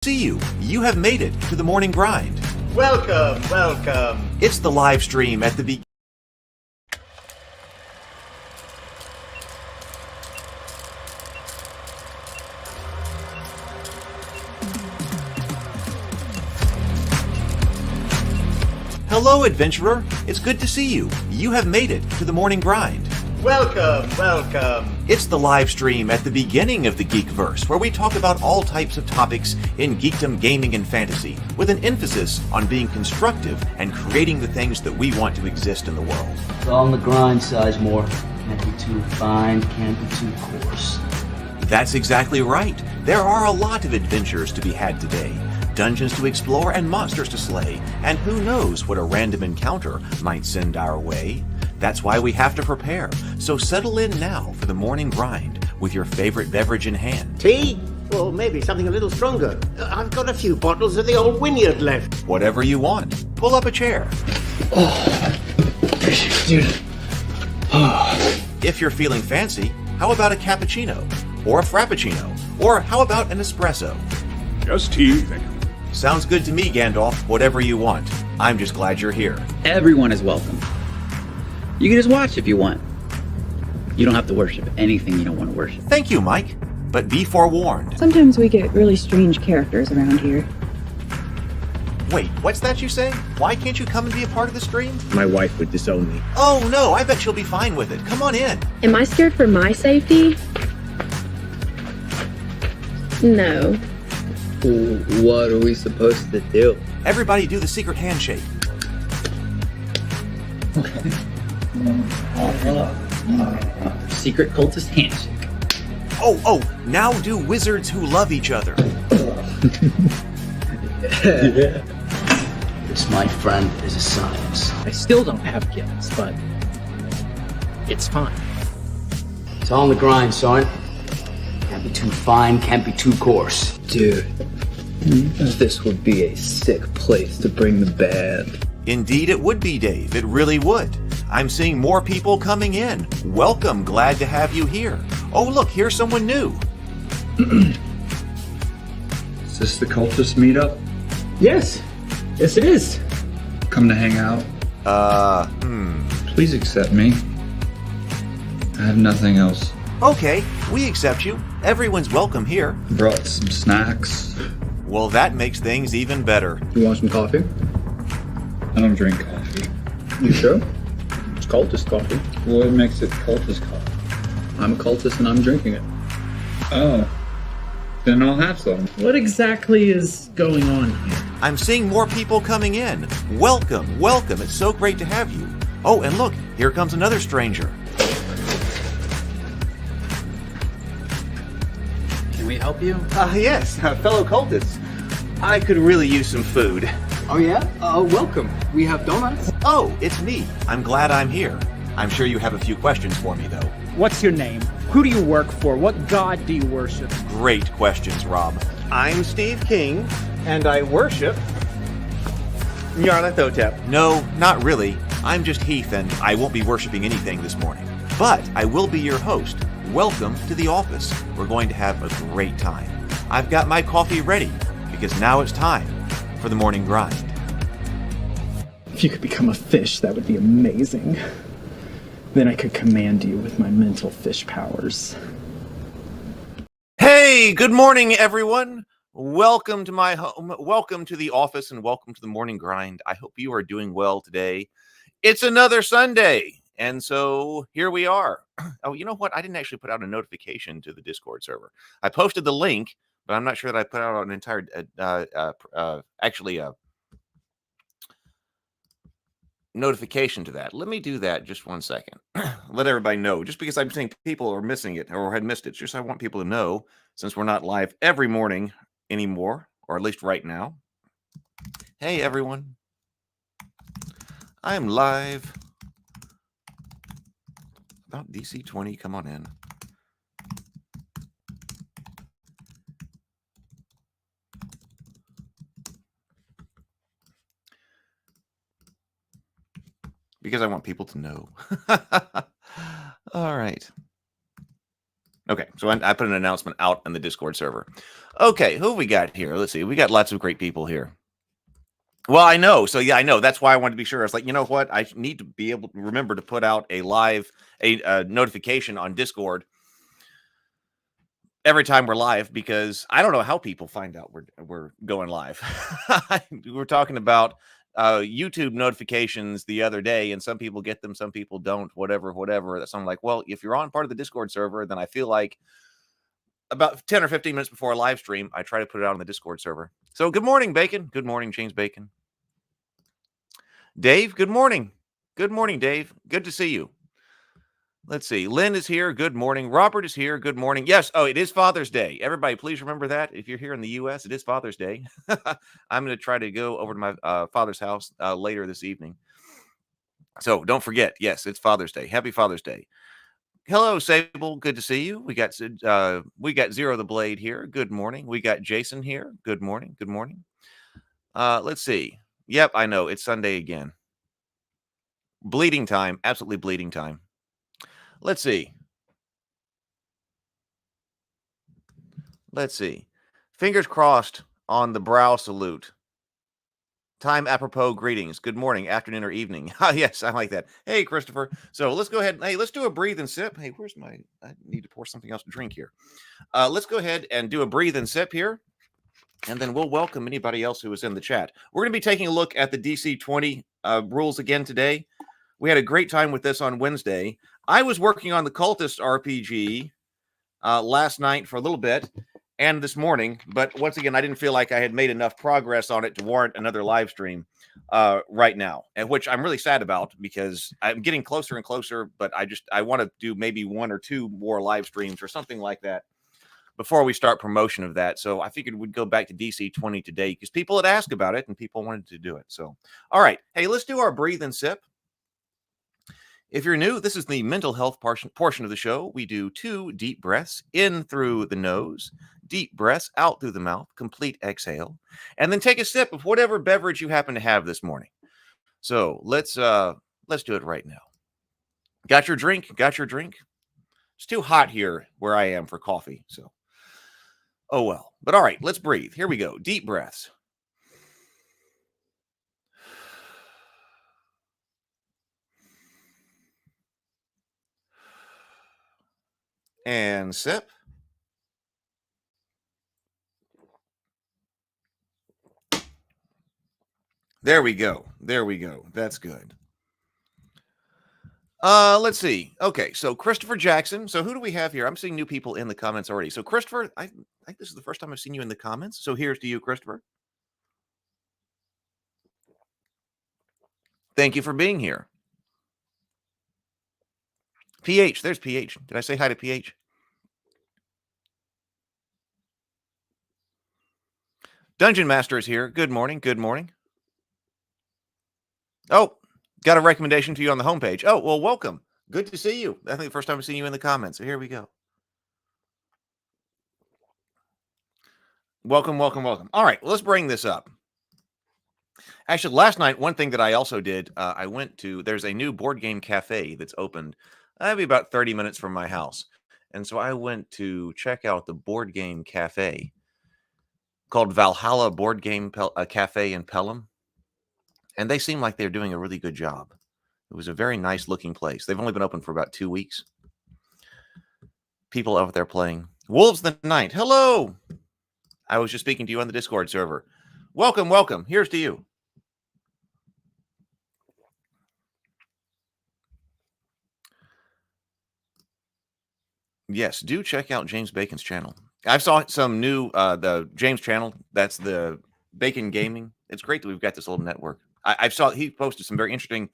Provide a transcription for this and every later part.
See you. You have made it to the morning grind. Welcome, welcome. It's the live stream at the Hello, adventurer. It's good to see you. You have made it to the morning grind. Welcome, welcome. It's the live stream at the beginning of the Geekverse, where we talk about all types of topics in geekdom, gaming, and fantasy, with an emphasis on being constructive and creating the things that we want to exist in the world. It's all on the grind, Sizemore. Can't be too fine, can't be too coarse. That's exactly right. There are a lot of adventures to be had today. Dungeons to explore and monsters to slay, and who knows what a random encounter might send our way. That's why we have to prepare, so settle in now for the morning grind with your favorite beverage in hand. Tea? Or maybe something a little stronger. I've got a few bottles of the old Wynyard left. Whatever you want. Pull up a chair. Dude. If you're feeling fancy, how about a cappuccino? Or a frappuccino? Or how about an espresso? Just tea, thank you. Sounds good to me, Gandalf. Whatever you want. I'm just glad you're here. Everyone is welcome. You can just watch if you want. You don't have to worship anything you don't want to worship. Thank you, Mike. But be forewarned. Sometimes we get really strange characters around here. Wait, what's that you say? Why can't you come and be a part of the stream? My wife would disown me. Oh no, I bet she'll be fine with it. Come on in. Am I scared for my safety? No. What are we supposed to do? Everybody do the secret handshake. Secret cultist handshake. Oh, now do wizards who love each other. This, my friend, is a science. I still don't have kids, but it's fine. It's all on the grind, son. Can't be too fine, can't be too coarse. Dude, this would be a sick place to bring the band. Indeed it would be, Dave. It really would. I'm seeing more people coming in. Welcome. Glad to have you here. Oh, look, here's someone new. Is this the cultist meetup? Yes it is. Come to hang out? Please accept me. I have nothing else. Okay, we accept you. Everyone's welcome here. Brought some snacks. Well, that makes things even better. You want some coffee? I don't drink coffee. You sure? It's cultist coffee. What makes it cultist coffee? I'm a cultist and I'm drinking it. Oh. Then I'll have some. What exactly is going on here? I'm seeing more people coming in. Welcome. It's so great to have you. Oh, and look, here comes another stranger. Can we help you? Yes, fellow cultists. I could really use some food. Oh yeah? Welcome. We have donuts. Oh, it's me. I'm glad I'm here. I'm sure you have a few questions for me, though. What's your name? Who do you work for? What god do you worship? Great questions, Rob. I'm Steve King, and I worship Nyarlathotep. No, not really. I'm just Heath, and I won't be worshiping anything this morning. But I will be your host. Welcome to the office. We're going to have a great time. I've got my coffee ready, because now it's time for the morning grind. If you could become a fish, that would be amazing. Then I could command you with my mental fish powers. Hey, good morning, everyone. Welcome to my home. Welcome to the office, and welcome to the morning grind. I hope you are doing well today. It's another Sunday, and so here we are. Oh, you know what? I didn't actually put out a notification to the Discord server. I posted the link, but I'm not sure that I put out an entire, notification to that. Let me do that just 1 second. Let everybody know. Just because I'm saying people are missing it or had missed it, just I want people to know, since we're not live every morning anymore, or at least right now. Hey, everyone. I am live. About DC20, come on in. Because I want people to know. All right. Okay, so I put an announcement out on the Discord server. Okay, who we got here? Let's see. We got lots of great people here. Well, I know. So yeah, I know. That's why I wanted to be sure. I was like, you know what? I need to be able to remember to put out a notification on Discord every time we're live, because I don't know how people find out we're going live. We're talking about YouTube notifications the other day, and some people get them, some people don't. Whatever. So I'm like, well, if you're on part of the Discord server, then I feel like about 10 or 15 minutes before a live stream, I try to put it out on the Discord server. So good morning, Bacon. Good morning, James Bacon. Dave, good morning. Good morning, Dave. Good to see you. Let's see. Lynn is here. Good morning. Robert is here. Good morning. Yes. Oh, it is Father's Day. Everybody, please remember that. If you're here in the U.S., it is Father's Day. I'm going to try to go over to my father's house later this evening. So don't forget. Yes, it's Father's Day. Happy Father's Day. Hello, Sable. Good to see you. We got Zero the Blade here. Good morning. We got Jason here. Good morning. Good morning. Let's see. Yep, I know. It's Sunday again. Bleeding time. Absolutely bleeding time. Let's see. Let's see. Fingers crossed on the brow salute. Time apropos greetings. Good morning, afternoon, or evening. Yes, I like that. Hey, Christopher. So let's go ahead. Hey, let's do a breathe and sip. Hey, I need to pour something else to drink here. Let's go ahead and do a breathe and sip here, and then we'll welcome anybody else who is in the chat. We're going to be taking a look at the DC20 rules again today. We had a great time with this on Wednesday. I was working on the Cultist RPG last night for a little bit, and this morning, but once again, I didn't feel like I had made enough progress on it to warrant another live stream right now, and which I'm really sad about, because I'm getting closer and closer, but I want to do maybe 1 or 2 more live streams or something like that before we start promotion of that. So I figured we'd go back to DC20 today, because people had asked about it and people wanted to do it. So, all right. Hey, let's do our breathe and sip. If you're new, this is the mental health portion of the show. We do 2 deep breaths in through the nose, deep breaths out through the mouth, complete exhale, and then take a sip of whatever beverage you happen to have this morning. So let's do it right now. Got your drink? Got your drink? It's too hot here where I am for coffee, so oh well. But all right, let's breathe. Here we go. Deep breaths. And sip. There we go. There we go. That's good. Let's see. Okay, so Christopher Jackson. So who do we have here? I'm seeing new people in the comments already. So Christopher, I think this is the first time I've seen you in the comments. So here's to you, Christopher. Thank you for being here. PH, there's PH. Did I say hi to PH? Dungeon Master is here. Good morning. Good morning. Oh, got a recommendation to you on the homepage. Oh, well, welcome. Good to see you. I think the first time I've seen you in the comments. So here we go. Welcome, welcome, welcome. All right, let's bring this up. Actually, last night, one thing that I also did, I went to, there's a new board game cafe that's opened maybe about 30 minutes from my house. And so I went to check out the board game cafe called Valhalla Board Game Cafe in Pelham. And they seem like they're doing a really good job. It was a very nice looking place. They've only been open for about 2 weeks. People out there playing. Wolves the Night. Hello. I was just speaking to you on the Discord server. Welcome, welcome. Here's to you. Yes, do check out James Bacon's channel. I saw some new, the James channel. That's the Bacon Gaming. It's great that we've got this little network. I saw he posted some very interesting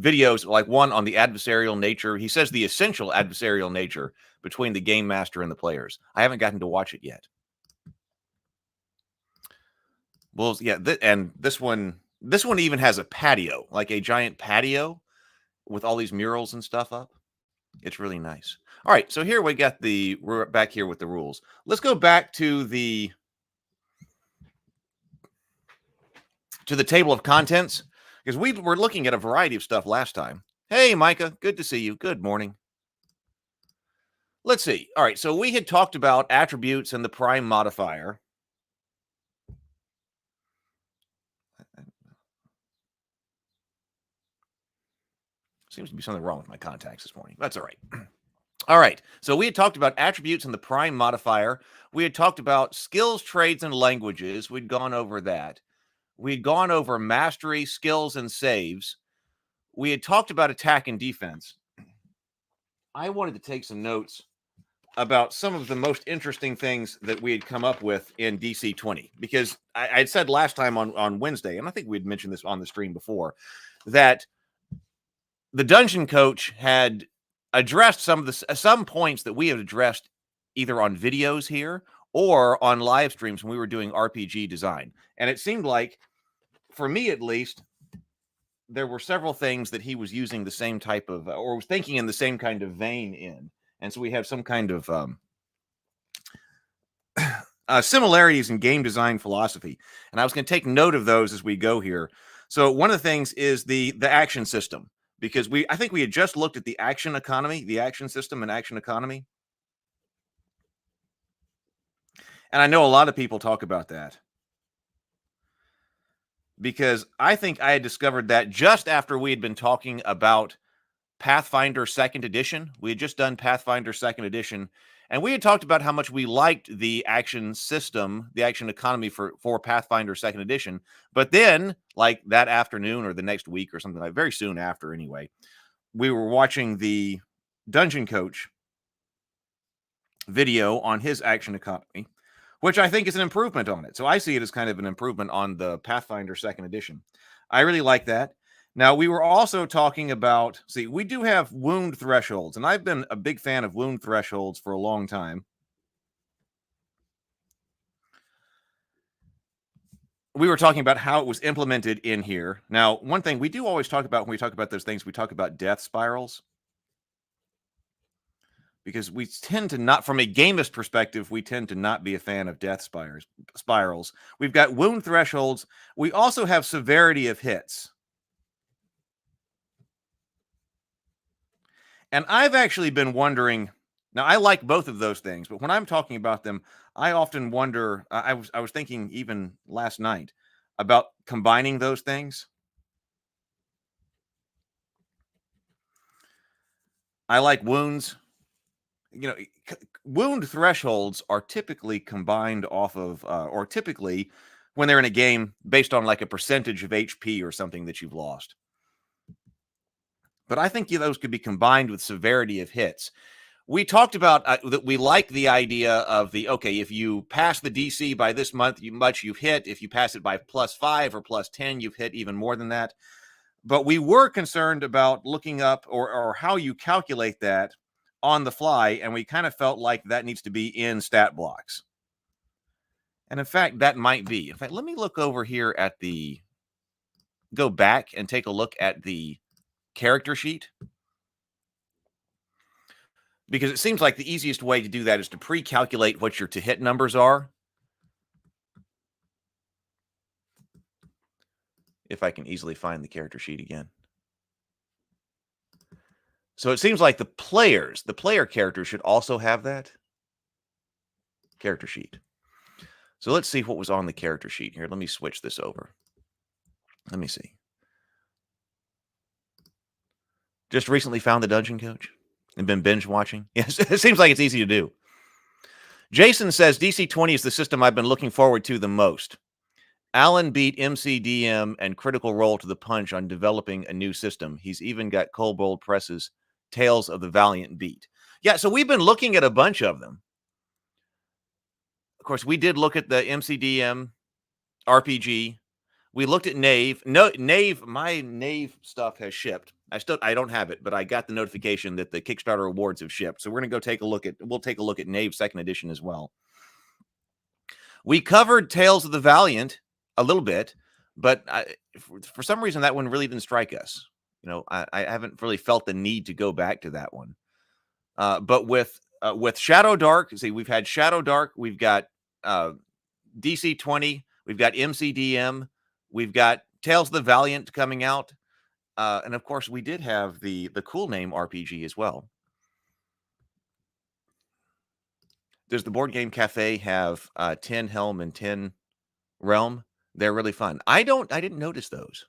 videos, like one on the adversarial nature. He says the essential adversarial nature between the game master and the players. I haven't gotten to watch it yet. Well, yeah, and this one even has a patio, like a giant patio with all these murals and stuff up. It's really nice. All right, so here we're back here with the rules. Let's go back to the table of contents, because we were looking at a variety of stuff last time. Hey, Micah, good to see you. Good morning. Let's see. All right, so we had talked about attributes and the prime modifier. seems to be something wrong with my contacts this morning. That's all right. All right. So we had talked about attributes and the prime modifier. We had talked about skills, trades, and languages. We'd gone over that. We'd gone over mastery, skills, and saves. We had talked about attack and defense. I wanted to take some notes about some of the most interesting things that we had come up with in DC20, because I had said last time on Wednesday, and I think we had mentioned this on the stream before, that the dungeon coach had addressed some points that we had addressed either on videos here or on live streams when we were doing RPG design. And it seemed like, for me at least, there were several things that he was using the same type of, or was thinking in the same kind of vein in. And so we have some kind of similarities in game design philosophy. And I was going to take note of those as we go here. So one of the things is the action system, because I think we had just looked at the action economy, the action system and action economy. And I know a lot of people talk about that, because I think I had discovered that just after we had been talking about Pathfinder 2nd Edition. We had just done Pathfinder 2nd Edition, and we had talked about how much we liked the action system, the action economy for Pathfinder 2nd Edition. But then, like that afternoon or the next week or something, like very soon after anyway, we were watching the Dungeon Coach video on his action economy, which I think is an improvement on it. So I see it as kind of an improvement on the Pathfinder 2nd Edition. I really like that. Now, we were also talking about, we do have wound thresholds, and I've been a big fan of wound thresholds for a long time. We were talking about how it was implemented in here. Now, one thing we do always talk about when we talk about those things, we talk about death spirals. Because we tend to not, from a gamist perspective, we tend to not be a fan of death spirals. We've got wound thresholds. We also have severity of hits. And I've actually been wondering, now I like both of those things, but when I'm talking about them, I often wonder, I was thinking even last night about combining those things. I like wounds. Wound thresholds are typically combined off of, or typically when they're in a game based on like a percentage of HP or something that you've lost. But I think those could be combined with severity of hits. We talked about that we like the idea of okay, if you pass the DC by this much you've hit. If you pass it by +5 or +10, you've hit even more than that. But we were concerned about looking up or how you calculate that on the fly, and we kind of felt like that needs to be in stat blocks. And in fact, that might be. In fact, let me look over here at go back and take a look at the character sheet, because it seems like the easiest way to do that is to pre-calculate what your to hit numbers are. If I can easily find the character sheet again. So it seems like the player character should also have that character sheet. So let's see what was on the character sheet here. Let me switch this over. Let me see. Just recently found the Dungeon Coach and been binge watching. Yes, it seems like it's easy to do. Jason says DC20 is the system I've been looking forward to the most. Alan beat MCDM and Critical Role to the punch on developing a new system. He's even got Kobold Press's Tales of the Valiant beat. Yeah, so we've been looking at a bunch of them. Of course, we did look at the MCDM RPG. We looked at Knave. No, Knave, my Knave stuff has shipped. I don't have it, but I got the notification that the Kickstarter awards have shipped. So we're going to go take a look at, we'll take a look at Knave 2nd Edition as well. We covered Tales of the Valiant a little bit, but for some reason that one really didn't strike us. I haven't really felt the need to go back to that one. But with Shadow Dark, see, we've had Shadow Dark, we've got DC20, we've got MCDM, we've got Tales of the Valiant coming out. And of course, we did have the Cool Name RPG as well. Does the Board Game Cafe have 10 Helm and 10 Realm? They're really fun. I didn't notice those.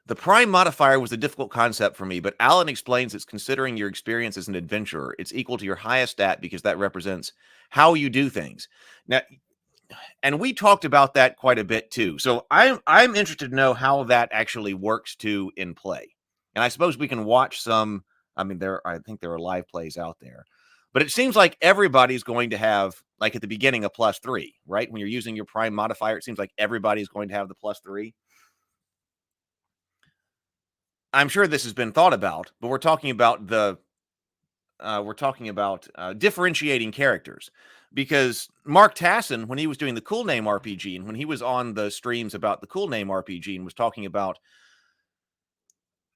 The prime modifier was a difficult concept for me, but Alan explains it's considering your experience as an adventurer. It's equal to your highest stat because that represents how you do things. Now, and we talked about that quite a bit too. So I'm interested to know how that actually works too in play. And I suppose we can watch some. I mean, I think there are live plays out there, but it seems like everybody's going to have, like at the beginning, a +3, right? When you're using your prime modifier, it seems like everybody's going to have the +3. I'm sure this has been thought about, but we're talking about differentiating characters, because Mark Tassin, when he was doing the Cool Name RPG and when he was on the streams about the Cool Name RPG and was talking about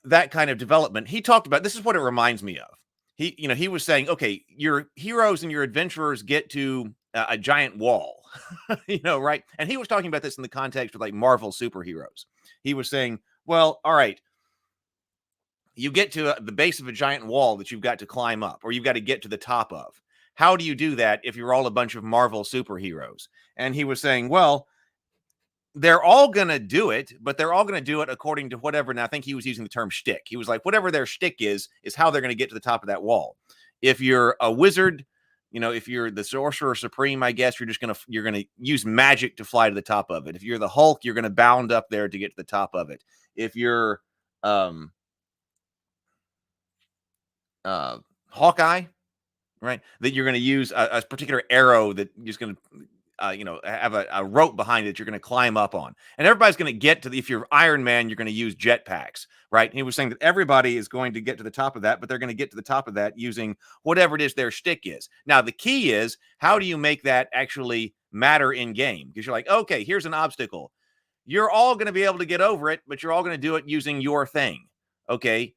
that kind of development, he talked about, this is what it reminds me of. He was saying, okay, your heroes and your adventurers get to a giant wall, right? And he was talking about this in the context of like Marvel superheroes. He was saying, well, all right, you get to the base of a giant wall that you've got to climb up, or you've got to get to the top of. How do you do that if you're all a bunch of Marvel superheroes? And he was saying, well, they're all going to do it, but they're all going to do it according to whatever. And I think he was using the term shtick. He was like, whatever their shtick is how they're going to get to the top of that wall. If you're a wizard, if you're the Sorcerer Supreme, I guess you're going to use magic to fly to the top of it. If you're the Hulk, you're going to bound up there to get to the top of it. If you're Hawkeye, right, that you're going to use a particular arrow that you're just going to have a rope behind it you're going to climb up on. And everybody's going to get to if you're Iron Man, you're going to use jetpacks, right? And he was saying that everybody is going to get to the top of that, but they're going to get to the top of that using whatever it is their shtick is. Now, the key is, how do you make that actually matter in game? Because you're like, okay, here's an obstacle. You're all going to be able to get over it, but you're all going to do it using your thing. Okay.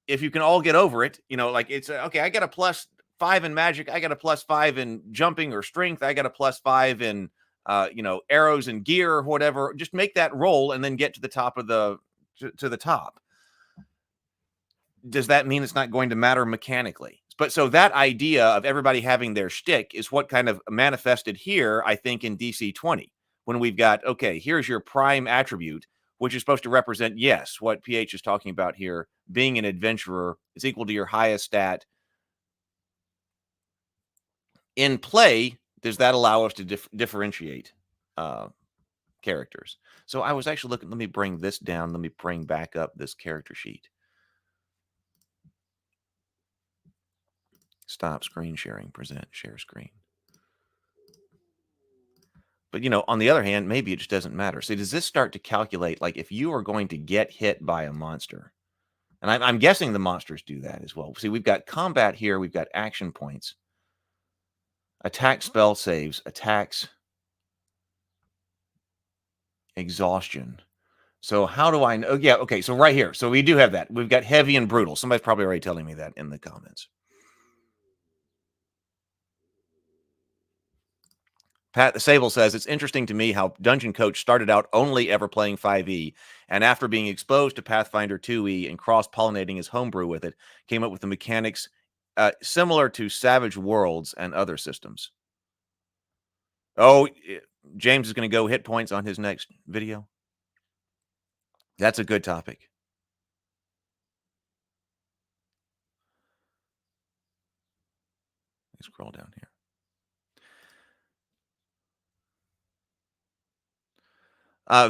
If you can all get over it, like it's okay, I got a +5 in magic, I got a +5 in jumping or strength, I got a +5 in arrows and gear or whatever. Just make that roll and then get to the top of to the top. Does that mean it's not going to matter mechanically? But so that idea of everybody having their shtick is what kind of manifested here, I think, in DC20, when we've got, okay, here's your prime attribute, which is supposed to represent, yes, what PH is talking about here, being an adventurer is equal to your highest stat. In play, does that allow us to differentiate characters? So I was actually looking, let me bring this down. Let me bring back up this character sheet. Stop screen sharing, present, share screen. But, on the other hand, maybe it just doesn't matter. So does this start to calculate, like, if you are going to get hit by a monster? And I'm guessing the monsters do that as well. See, we've got combat here. We've got action points. Attack, spell saves, attacks, exhaustion. So how do I know? Oh, yeah, okay, so right here. So we do have that. We've got heavy and brutal. Somebody's probably already telling me that in the comments. Pat the Sable says, it's interesting to me how Dungeon Coach started out only ever playing 5e, and after being exposed to Pathfinder 2e and cross-pollinating his homebrew with it, came up with the mechanics similar to Savage Worlds and other systems. Oh, James is going to go hit points on his next video. That's a good topic. Let's scroll down here.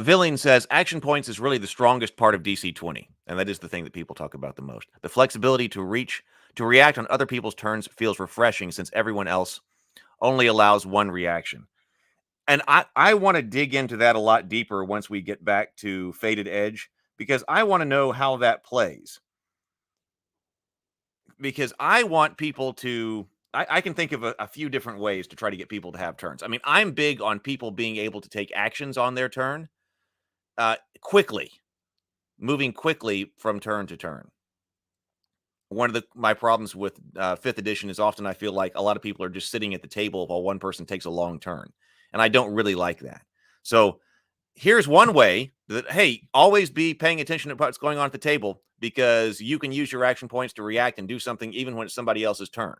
Villain says, action points is really the strongest part of DC20, and that is the thing that people talk about the most. The flexibility to react on other people's turns feels refreshing since everyone else only allows one reaction. And I want to dig into that a lot deeper once we get back to Faded Edge, because I want to know how that plays. Because I want people to... I can think of a few different ways to try to get people to have turns. I mean, I'm big on people being able to take actions on their turn quickly, moving quickly from turn to turn. One of my problems with 5th edition is often I feel like a lot of people are just sitting at the table while one person takes a long turn. And I don't really like that. So here's one way that, hey, always be paying attention to what's going on at the table, because you can use your action points to react and do something even when it's somebody else's turn.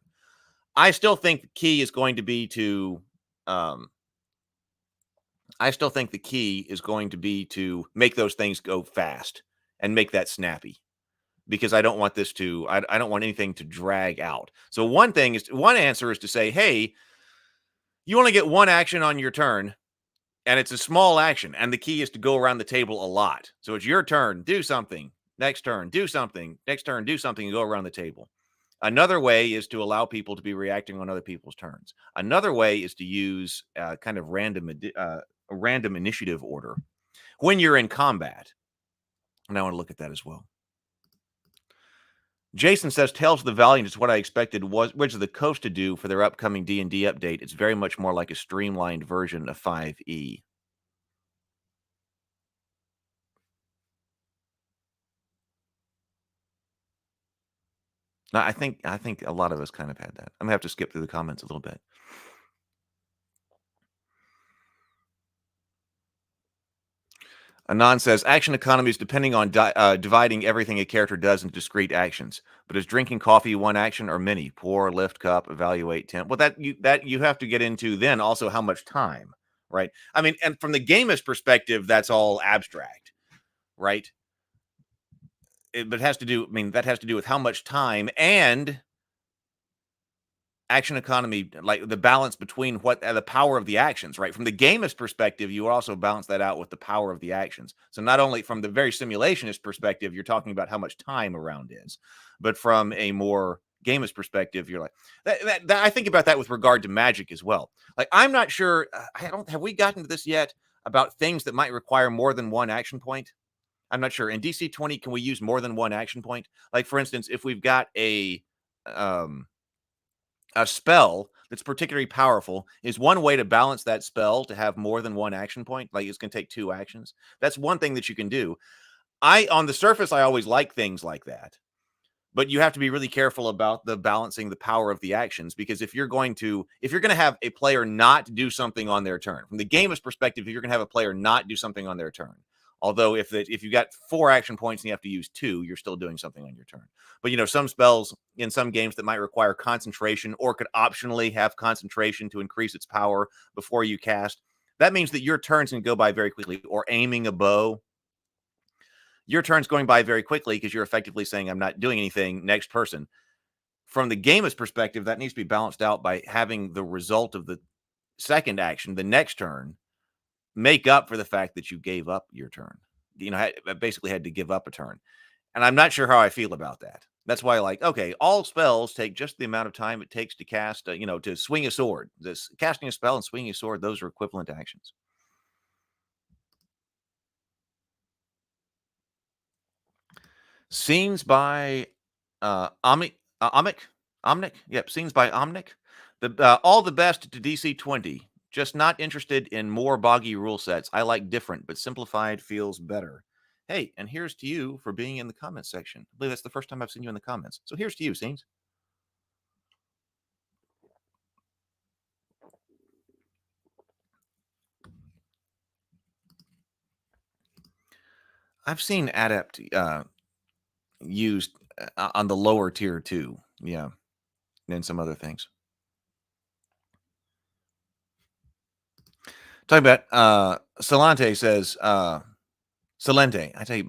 I still think the key is going to be to make those things go fast and make that snappy, because I don't want this to, I don't want anything to drag out. So one answer is to say, hey, you only get one action on your turn, and it's a small action, and the key is to go around the table a lot. So it's your turn, do something, next turn, do something, next turn, do something, and go around the table. Another way is to allow people to be reacting on other people's turns. Another way is to use kind of random initiative order when you're in combat. And I want to look at that as well. Jason says, Tales of the Valiant is what I expected Wizards of the Coast to do for their upcoming D&D update. It's very much more like a streamlined version of 5e. Now, I think a lot of us kind of had that. I'm going to have to skip through the comments a little bit. Anon says, action economy is depending on dividing everything a character does into discrete actions. But is drinking coffee one action or many? Pour, lift cup, evaluate, temp. Well, that you have to get into then also how much time, right? I mean, and from the gamer's perspective, that's all abstract, right? But it has to do, I mean, that has to do with how much time and action economy, like the balance between what the power of the actions, right? From the gamer's perspective, you also balance that out with the power of the actions. So not only from the very simulationist perspective, you're talking about how much time around is, but from a more gamer's perspective, you're like that I think about that with regard to Magic as well. Like, I'm not sure, have we gotten to this yet about things that might require more than one action point? I'm not sure. In DC20, can we use more than one action point? Like, for instance, if we've got a spell that's particularly powerful, is one way to balance that spell to have more than one action point. Like, it's going to take 2 actions. That's one thing that you can do. On the surface, I always like things like that, but you have to be really careful about the balancing the power of the actions, because if you're going to have a player not do something on their turn, from the gamer's perspective, if you're going to have a player not do something on their turn, although if you got 4 action points and you have to use 2, you're still doing something on your turn. But some spells in some games that might require concentration or could optionally have concentration to increase its power before you cast. That means that your turns can go by very quickly. Or aiming a bow, your turn's going by very quickly because you're effectively saying, I'm not doing anything, next person. From the gamer's perspective, that needs to be balanced out by having the result of the second action, the next turn, make up for the fact that you gave up your turn. Basically had to give up a turn. And I'm not sure how I feel about that. That's why, like, okay, all spells take just the amount of time it takes to cast, to swing a sword. This casting a spell and swinging a sword, those are equivalent actions. Scenes by Omnic. Yep, scenes by Omnic. All the best to DC20. Just not interested in more boggy rule sets. I like different, but simplified feels better. Hey, and here's to you for being in the comments section. I believe that's the first time I've seen you in the comments. So here's to you, Scenes. I've seen Adept used on the lower tier too. Yeah. And some other things. Talking about Salente says, Salente, I tell you,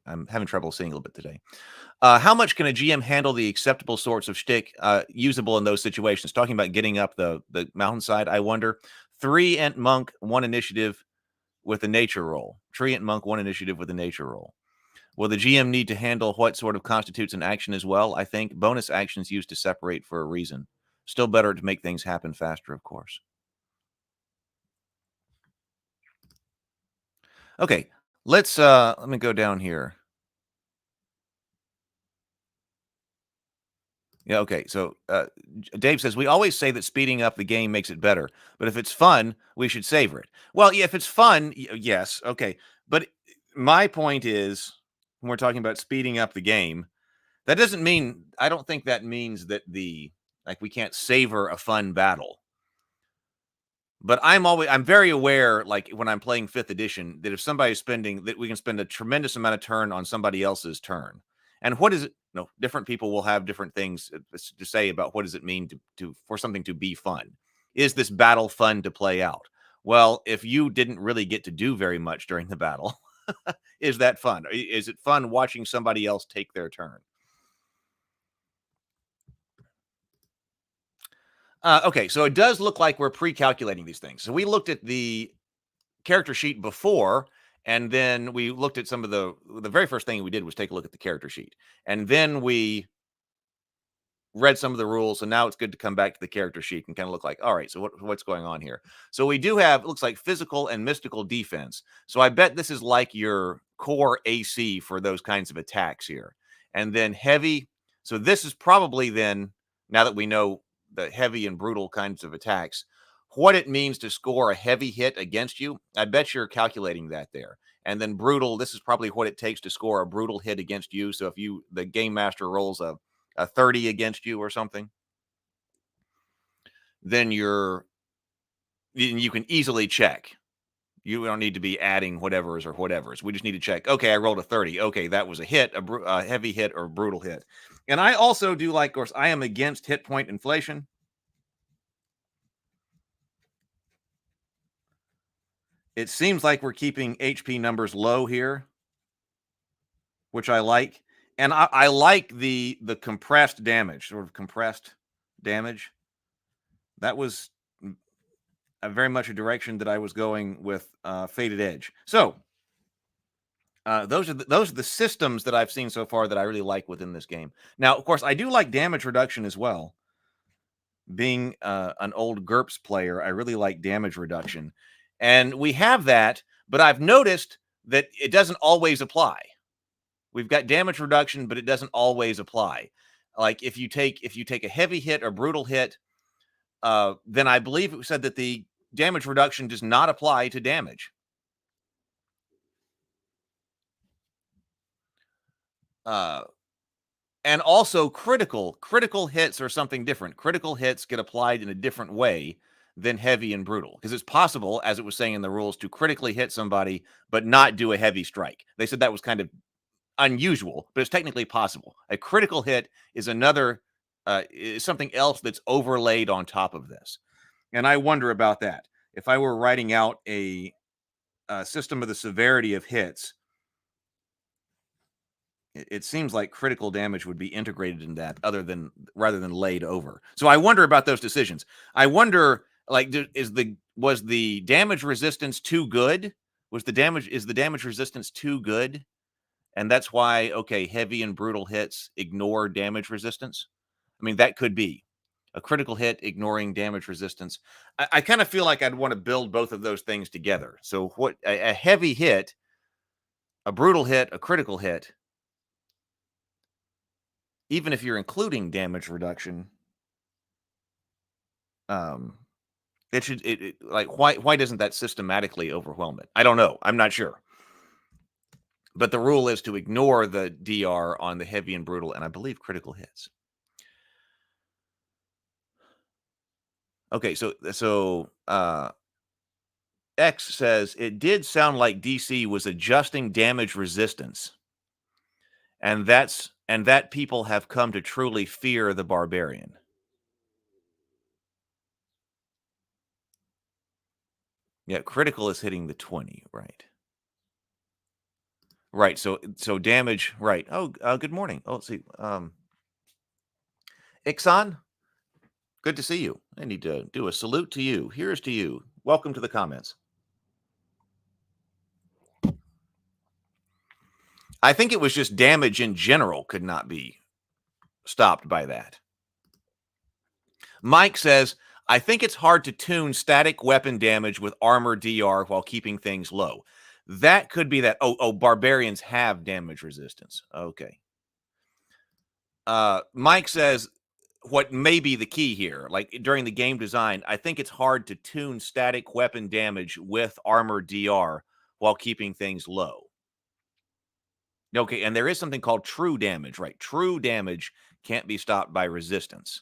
I'm having trouble seeing a little bit today. How much can a GM handle the acceptable sorts of shtick usable in those situations? Talking about getting up the mountainside, I wonder. 3 int monk, 1 initiative with a nature roll. 3 int monk, 1 initiative with a nature roll. Will the GM need to handle what sort of constitutes an action as well? I think bonus actions used to separate for a reason. Still better to make things happen faster, of course. Okay, let me go down here. Yeah, okay. So Dave says, we always say that speeding up the game makes it better, but if it's fun, we should savor it. Well, yeah, if it's fun, yes, okay. But my point is, when we're talking about speeding up the game, that doesn't mean, I don't think that means that we can't savor a fun battle. But I'm very aware, like when I'm playing 5th edition, that if somebody's that we can spend a tremendous amount of turn on somebody else's turn. And what is it? No, different people will have different things to say about what does it mean for something to be fun. Is this battle fun to play out? Well, if you didn't really get to do very much during the battle, Is that fun? Is it fun watching somebody else take their turn? Okay, so it does look like we're pre-calculating these things. So we looked at the character sheet before, and then we looked at some of the very first thing we did was take a look at the character sheet, and then we read some of the rules. So now it's good to come back to the character sheet and kind of look like, all right, so what's going on here? So we do have, it looks like physical and mystical defense. So I bet this is like your core AC for those kinds of attacks here. And then heavy. So this is probably then, now that we know the heavy and brutal kinds of attacks, what it means to score a heavy hit against you. I bet you're calculating that there. And then brutal, this is probably what it takes to score a brutal hit against you. So if the game master rolls a 30 against you or something, then you can easily check. You don't need to be adding whatever's or whatever's. We just need to check. Okay, I rolled a 30. Okay, that was a hit, a heavy hit or a brutal hit. And I also do like, of course, I am against hit point inflation. It seems like we're keeping HP numbers low here, which I like. And I like the compressed damage, sort of compressed damage. That was very much a direction that I was going with Faded Edge. So those are the systems that I've seen so far that I really like within this game. Now, of course, I do like damage reduction as well. Being an old GURPS player, I really like damage reduction. And we have that, but I've noticed that it doesn't always apply. We've got damage reduction, but it doesn't always apply. Like if you take a heavy hit or brutal hit, then I believe it said that the damage reduction does not apply to damage. And also critical hits are something different. Critical hits get applied in a different way than heavy and brutal, because it's possible, as it was saying in the rules, to critically hit somebody but not do a heavy strike. They said that was kind of unusual, but it's technically possible. A critical hit is is something else that's overlaid on top of this. And I wonder about that. If I were writing out a system of the severity of hits, it seems like critical damage would be integrated in that rather than laid over. So I wonder about those decisions. I wonder, like, was the damage resistance too good? Is the damage resistance too good? And that's why, okay, heavy and brutal hits ignore damage resistance. I mean, that could be a critical hit ignoring damage resistance. I kind of feel like I'd want to build both of those things together. So what a heavy hit, a brutal hit, a critical hit, even if you're including damage reduction, why doesn't that systematically overwhelm it? I don't know. I'm not sure. But the rule is to ignore the DR on the heavy and brutal, and I believe critical hits. Okay, so X says it did sound like DC was adjusting damage resistance, and that people have come to truly fear the barbarian. Yeah, critical is hitting the 20, right? Right. So damage, right. Oh, good morning. Oh, let's see. Ixon, good to see you. I need to do a salute to you. Here's to you. Welcome to the comments. I think it was just damage in general could not be stopped by that. Mike says, I think it's hard to tune static weapon damage with armor DR while keeping things low. That could be that. Oh, barbarians have damage resistance. Okay. Mike says, what may be the key here, like during the game design, I think it's hard to tune static weapon damage with armor DR while keeping things low. Okay, and there is something called true damage, right? True damage can't be stopped by resistance.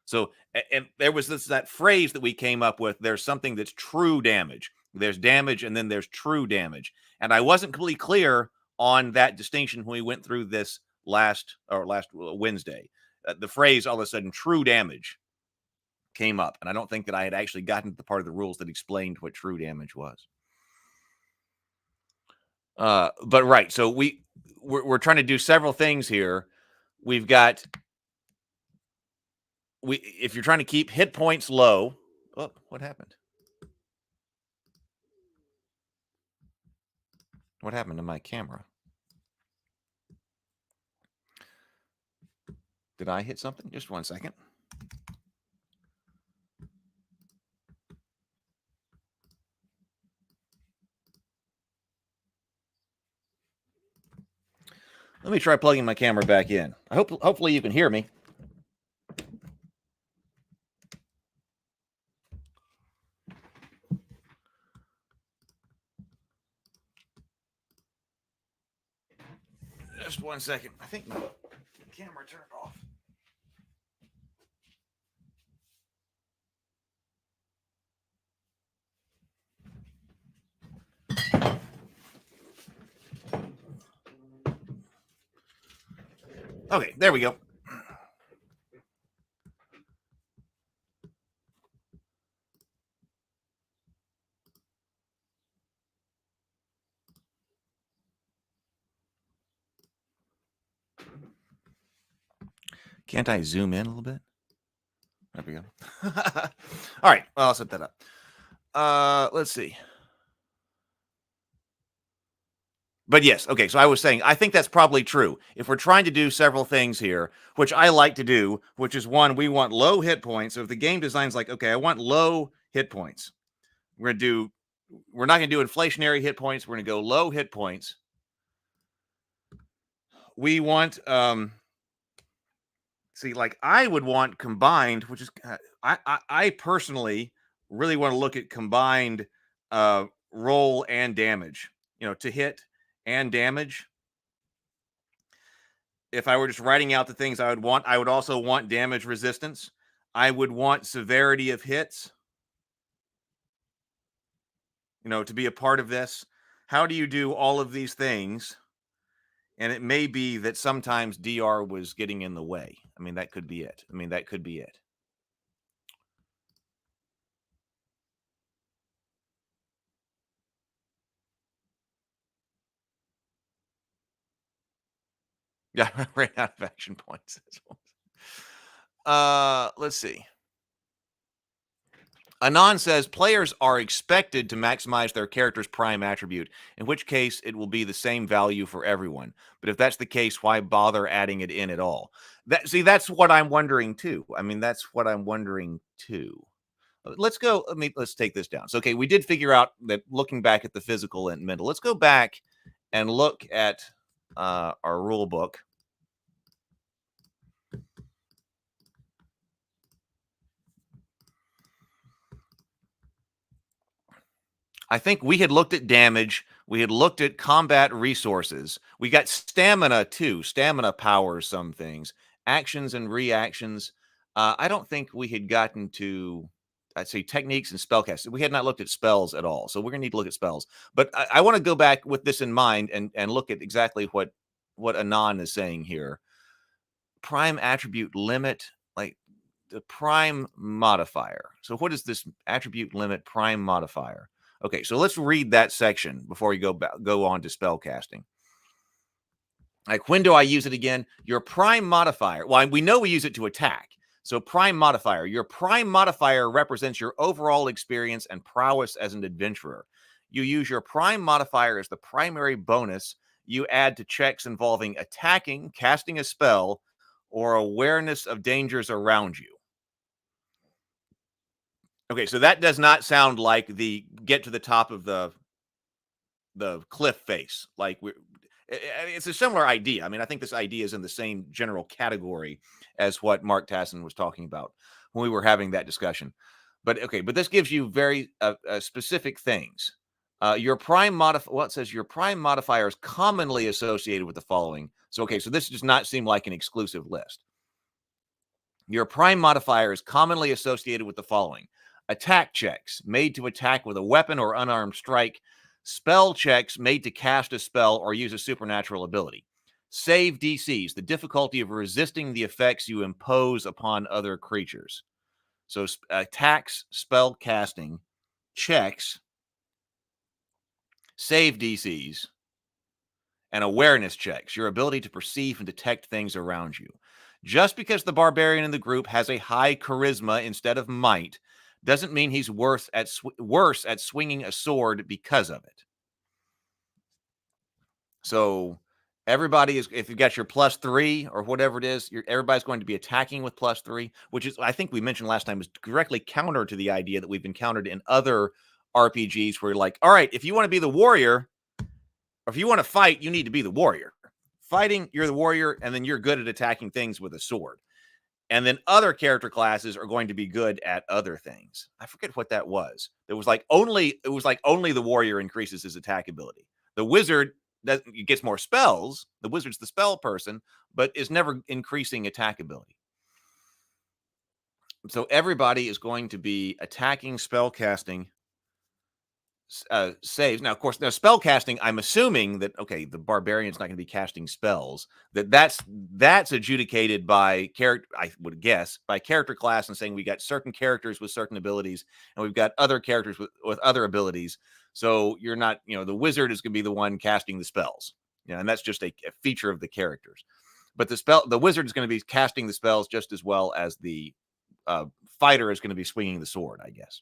So, and there was that phrase that we came up with, there's something that's true damage. There's damage and then there's true damage. And I wasn't completely clear on that distinction when we went through this last Wednesday. The phrase, all of a sudden, true damage came up. And I don't think that I had actually gotten to the part of the rules that explained what true damage was. But right, so we're trying to do several things here. We've got if you're trying to keep hit points low. Oh, what happened? What happened to my camera? Did I hit something? Just 1 second. Let me try plugging my camera back in. Hopefully you can hear me. Just 1 second. I think my camera turned off. Okay, there we go. Can't I zoom in a little bit? There we go. All right, well, I'll set that up. Let's see. But yes, okay, so I was saying, I think that's probably true. If we're trying to do several things here, which I like to do, which is one, we want low hit points. So if the game design's like, okay, I want low hit points, we're not going to do inflationary hit points. We're going to go low hit points. We want, see, like I would want combined, which is, I personally really want to look at combined roll and damage, to hit and damage. If I were just writing out the things I would want, I would also want damage resistance. I would want severity of hits, to be a part of this. How do you do all of these things? And it may be that sometimes DR was getting in the way. I mean, that could be it. Yeah, I ran out of action points. Let's see. Anon says players are expected to maximize their character's prime attribute, in which case it will be the same value for everyone. But if that's the case, why bother adding it in at all? That's what I'm wondering too. Let's go. Let's take this down. So, okay, we did figure out that looking back at the physical and mental. Let's go back and look at our rule book. I think we had looked at damage. We had looked at combat resources. We got stamina too. Stamina powers some things. Actions and reactions. I don't think we had gotten to, I'd say, techniques and spellcasting. We had not looked at spells at all. So we're going to need to look at spells. But I want to go back with this in mind and look at exactly what Anon is saying here. Prime attribute limit, like the prime modifier. So what is this attribute limit prime modifier? Okay, so let's read that section before we go on to spell casting. Like, when do I use it again? Your prime modifier. Well, we know we use it to attack. So prime modifier. Your prime modifier represents your overall experience and prowess as an adventurer. You use your prime modifier as the primary bonus you add to checks involving attacking, casting a spell, or awareness of dangers around you. Okay, so that does not sound like the get to the top of the cliff face. Like, it's a similar idea. I mean, I think this idea is in the same general category as what Mark Tassin was talking about when we were having that discussion. But okay, but this gives you very specific things. Your prime modifier. Well, it says your prime modifier is commonly associated with the following. So okay, so this does not seem like an exclusive list. Your prime modifier is commonly associated with the following: attack checks made to attack with a weapon or unarmed strike, spell checks made to cast a spell or use a supernatural ability, save DCs, the difficulty of resisting the effects you impose upon other creatures. So attacks, spell casting, checks, save DCs, and awareness checks, your ability to perceive and detect things around you. Just because the barbarian in the group has a high charisma instead of might doesn't mean he's worse at swinging a sword because of it. So everybody is, if you've got your +3 or whatever it is, everybody's going to be attacking with +3, which is, I think we mentioned last time, is directly counter to the idea that we've encountered in other RPGs where you're like, all right, if you want to be the warrior, or if you want to fight, you need to be the warrior. Fighting, you're the warrior, and then you're good at attacking things with a sword. And then other character classes are going to be good at other things. I forget what that was. It was like only the warrior increases his attack ability. The wizard gets more spells. The wizard's the spell person, but is never increasing attack ability. So everybody is going to be attacking, spell casting, saves. Now, of course, now spell casting, I'm assuming that, okay, the barbarian's not going to be casting spells. That's adjudicated by character, I would guess, by character class, and saying we got certain characters with certain abilities, and we've got other characters with other abilities. So you're not, the wizard is going to be the one casting the spells. And that's just a feature of the characters. But the wizard is going to be casting the spells just as well as the fighter is going to be swinging the sword, I guess.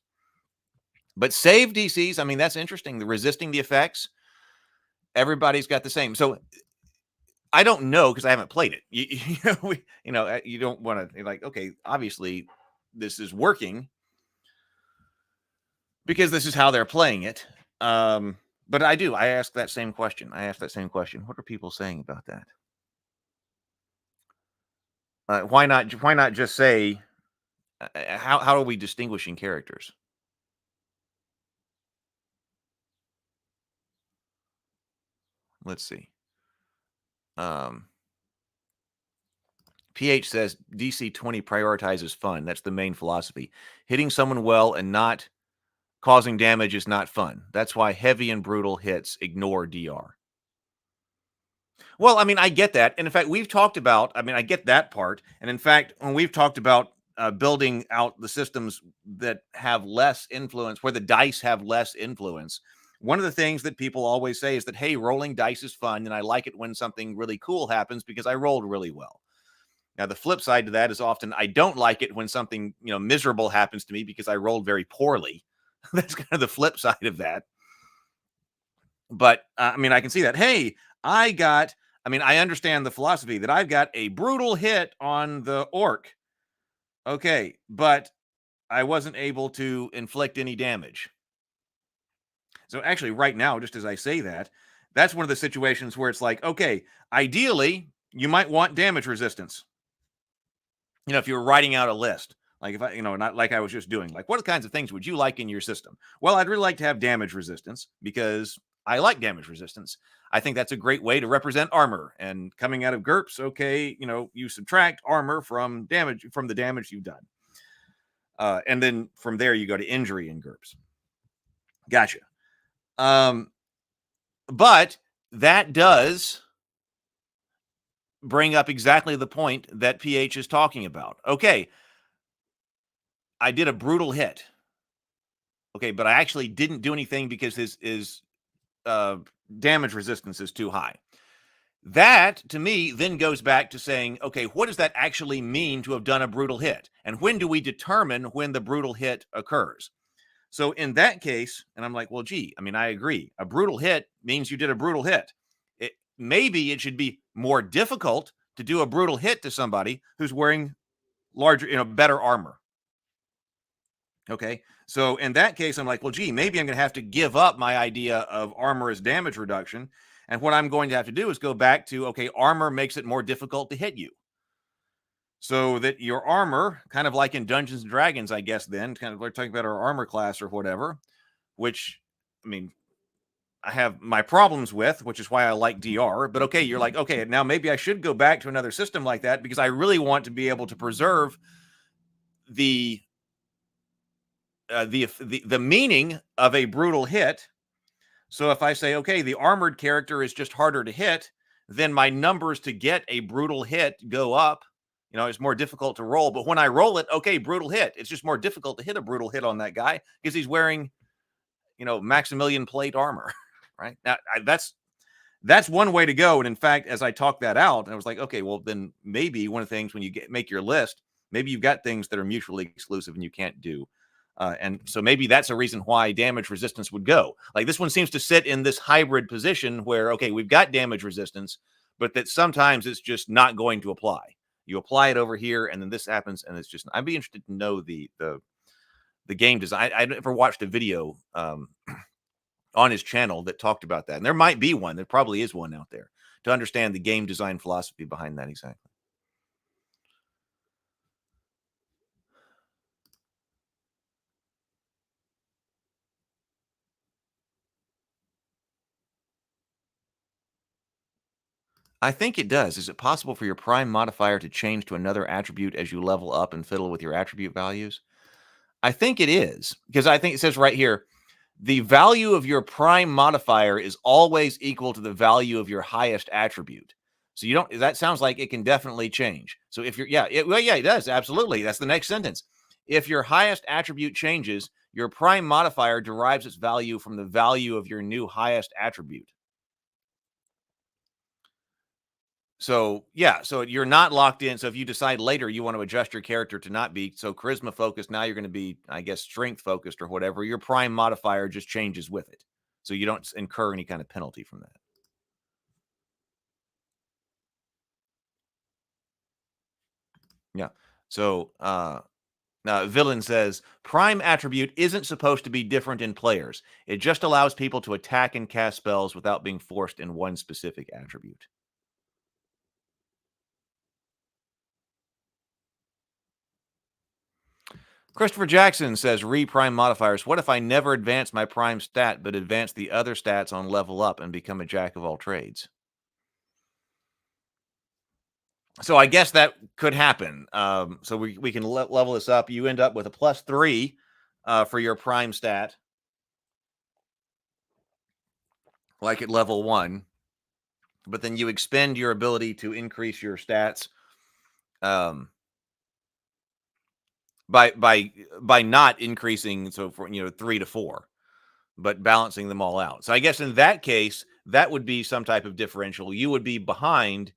But save DCs, I mean, that's interesting. The resisting the effects, everybody's got the same. So I don't know because I haven't played it. You don't want to like, okay, obviously this is working because this is how they're playing it. But I ask that same question. What are people saying about that? Why not just say, how are we distinguishing characters? Let's see. PH says DC20 prioritizes fun. That's the main philosophy. Hitting someone well and not causing damage is not fun. That's why heavy and brutal hits ignore DR. Well, I mean, I get that. And in fact, we've talked about, I get that part. And in fact, when we've talked about building out the systems that have less influence, where the dice have less influence, one of the things that people always say is that, hey, rolling dice is fun, and I like it when something really cool happens because I rolled really well. Now, the flip side to that is often I don't like it when something, miserable happens to me because I rolled very poorly. That's kind of the flip side of that. But, I can see that. Hey, I understand the philosophy that I've got a brutal hit on the orc. Okay, but I wasn't able to inflict any damage. So actually right now, just as I say that, that's one of the situations where it's like, okay, ideally, you might want damage resistance. If you were writing out a list, like if I, not like I was just doing, like what kinds of things would you like in your system? Well, I'd really like to have damage resistance because I like damage resistance. I think that's a great way to represent armor. And coming out of GURPS, okay, you subtract armor from the damage you've done. And then from there, you go to injury in GURPS. Gotcha. But that does bring up exactly the point that PH is talking about. Okay, I did a brutal hit. Okay, but I actually didn't do anything because his damage resistance is too high. That, to me, then goes back to saying, okay, what does that actually mean to have done a brutal hit? And when do we determine when the brutal hit occurs? So in that case, and I'm like, well, gee, I agree. A brutal hit means you did a brutal hit. Maybe it should be more difficult to do a brutal hit to somebody who's wearing larger, better armor. Okay. So in that case, I'm like, well, gee, maybe I'm going to have to give up my idea of armor as damage reduction. And what I'm going to have to do is go back to, okay, armor makes it more difficult to hit you. So that your armor, kind of like in Dungeons and Dragons, I guess, then kind of we're talking about our armor class or whatever, which, I have my problems with, which is why I like DR. But okay, you're like, okay, now maybe I should go back to another system like that because I really want to be able to preserve the meaning of a brutal hit. So if I say, okay, the armored character is just harder to hit, then my numbers to get a brutal hit go up. It's more difficult to roll. But when I roll it, okay, brutal hit. It's just more difficult to hit a brutal hit on that guy because he's wearing, Maximilian plate armor, right? Now, that's one way to go. And in fact, as I talked that out, I was like, okay, well, then maybe one of the things when you make your list, maybe you've got things that are mutually exclusive and you can't do. And so maybe that's a reason why damage resistance would go. Like this one seems to sit in this hybrid position where, okay, we've got damage resistance, but that sometimes it's just not going to apply. You apply it over here, and then this happens, and it's just. I'd be interested to know the game design. I never watched a video on his channel that talked about that, and there might be one. There probably is one out there to understand the game design philosophy behind that exactly. I think it does. Is it possible for your prime modifier to change to another attribute as you level up and fiddle with your attribute values? I think it is, because I think it says right here, the value of your prime modifier is always equal to the value of your highest attribute. So you don't, that sounds like it can definitely change. So if you're, it does. Absolutely. That's the next sentence. If your highest attribute changes, your prime modifier derives its value from the value of your new highest attribute. So yeah, so you're not locked in. So if you decide later you want to adjust your character to not be so charisma focused, now you're going to be, I guess, strength focused or whatever, your prime modifier just changes with it. So you don't incur any kind of penalty from that. Yeah. So now Villain says prime attribute isn't supposed to be different in players. It just allows people to attack and cast spells without being forced in one specific attribute. Christopher Jackson says, re-prime modifiers. What if I never advance my prime stat, but advance the other stats on level up and become a jack of all trades? So I guess that could happen. So we can level this up. You end up with a +3 for your prime stat, like at level 1. But then you expend your ability to increase your stats by not increasing, so for 3 to 4, but balancing them all out. So I guess in that case, that would be some type of differential. You would be behind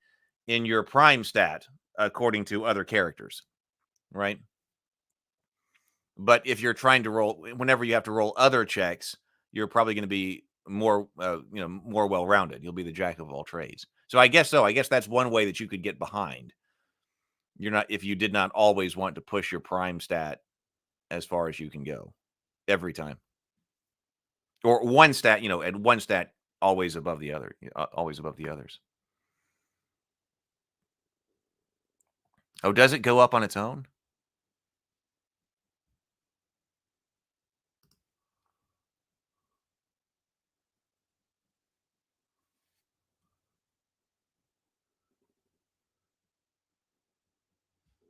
in your prime stat according to other characters, right? But if you're trying to roll, whenever you have to roll other checks, you're probably going to be more more well-rounded. You'll be the jack of all trades. So I guess that's one way that you could get behind. You're not, if you did not always want to push your prime stat as far as you can go every time, or one stat, and one stat always above the other, always above the others. Oh, does it go up on its own?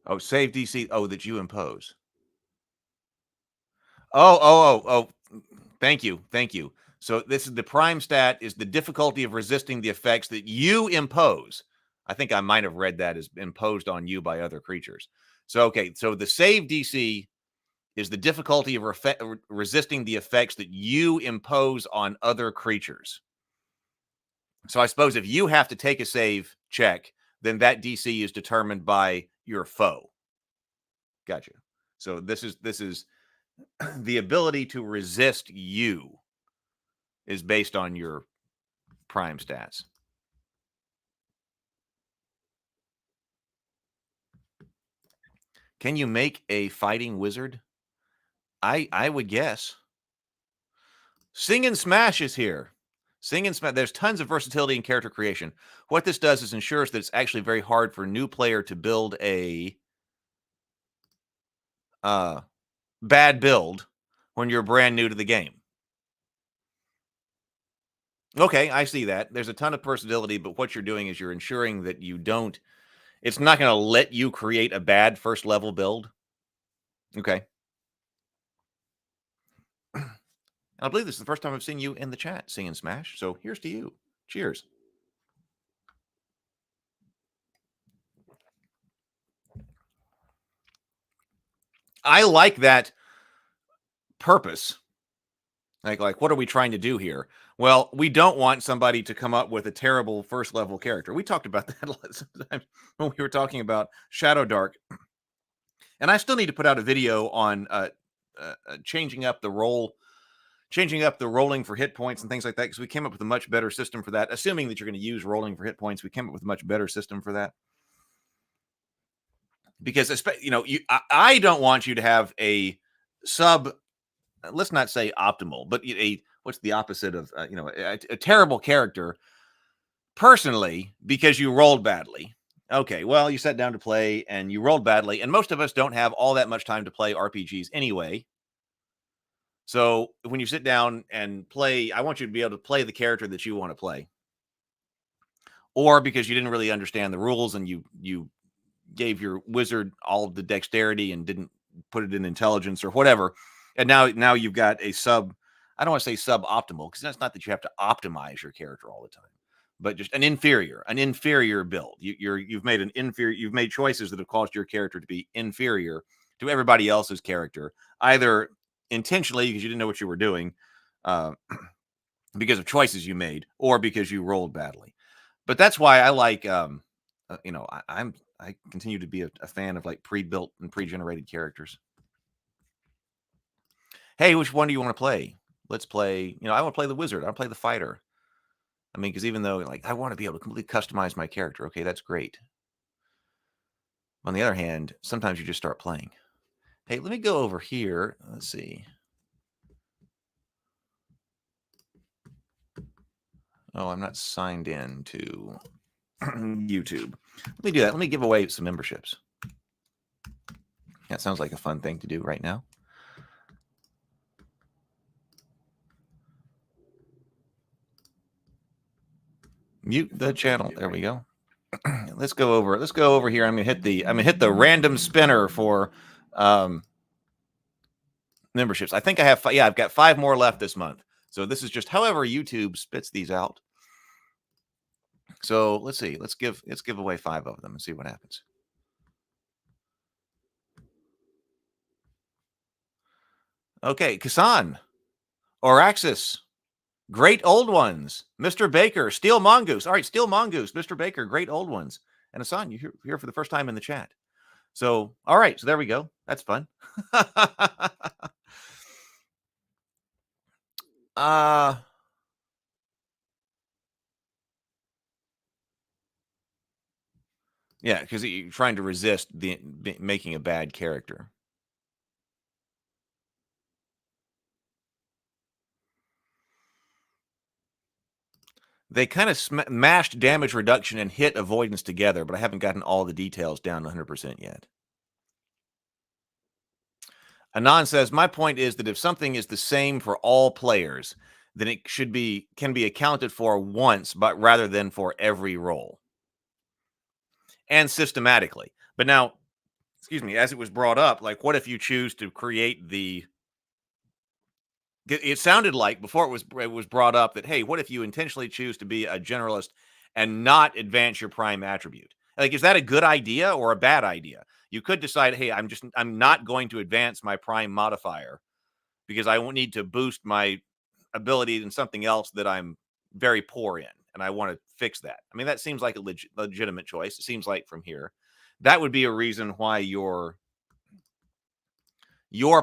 Oh, save DC. Oh, that you impose. Oh. Thank you. So this is the prime stat is the difficulty of resisting the effects that you impose. I think I might have read that as imposed on you by other creatures. So, okay. So the save DC is the difficulty of resisting the effects that you impose on other creatures. So I suppose if you have to take a save check, then that DC is determined by your foe. Gotcha. So this is the ability to resist you is based on your prime stats. Can you make a fighting wizard? I would guess. Sing and Smash is here. Sing and Smash. There's tons of versatility in character creation. What this does is ensures that it's actually very hard for a new player to build a bad build when you're brand new to the game. Okay, I see that. There's a ton of versatility, but what you're doing is you're ensuring that you don't, it's not going to let you create a bad first level build. Okay. I believe this is the first time I've seen you in the chat, Sing and Smash. So here's to you. Cheers. I like that purpose Like, what are we trying to do here? Well, we don't want somebody to come up with a terrible first level character. We talked about that a lot sometimes when we were talking about Shadow Dark. And I still need to put out a video on changing up the rolling for hit points and things like that, because we came up with a much better system for that. Assuming that you're going to use rolling for hit points, we came up with a much better system for that. Because I don't want you to have a sub, let's not say optimal, but what's the opposite of a terrible character personally because you rolled badly. Okay, well, you sat down to play and you rolled badly, and most of us don't have all that much time to play RPGs anyway. So when you sit down and play, I want you to be able to play the character that you want to play. Or because you didn't really understand the rules and you gave your wizard all of the dexterity and didn't put it in intelligence or whatever. And now you've got a I don't want to say suboptimal, because that's not that you have to optimize your character all the time, but just an inferior build. You've made choices that have caused your character to be inferior to everybody else's character, either intentionally because you didn't know what you were doing, because of choices you made, or because you rolled badly. But that's why I like, I continue to be a fan of like pre-built and pre-generated characters. Hey, which one do you want to play? Let's play, I want to play the wizard. I want to play the fighter. I mean, because even though like I want to be able to completely customize my character, okay, that's great. On the other hand, sometimes you just start playing. Hey, let me go over here. Let's see. Oh, I'm not signed in to YouTube. Let me do that. Let me give away some memberships. That sounds like a fun thing to do right now. Mute the channel. There we go. Let's go over here. I'm gonna hit the random spinner for memberships. I think I have I've got 5 more left this month. So this is just however YouTube spits these out. So let's see. Let's give away 5 of them and see what happens. Okay, Kasan, Oraxis, Great Old Ones, Mr. Baker, Steel Mongoose. All right, Steel Mongoose, Mr. Baker, Great Old Ones. And Hassan, you're here for the first time in the chat. So, all right, so there we go. That's fun. Yeah, because you're trying to resist making a bad character. They kind of mashed damage reduction and hit avoidance together, but I haven't gotten all the details down 100% yet. Anon says, my point is that if something is the same for all players, then it can be accounted for once, but rather than for every roll. And systematically. But now, excuse me, as it was brought up, like, what if you choose to create it sounded like before it was brought up that, hey, what if you intentionally choose to be a generalist and not advance your prime attribute? Like, is that a good idea or a bad idea? You could decide, hey, I'm not going to advance my prime modifier because I won't need to boost my ability in something else that I'm very poor in, and I want to fix that. I mean, that seems like a legitimate choice. It seems like from here, that would be a reason why your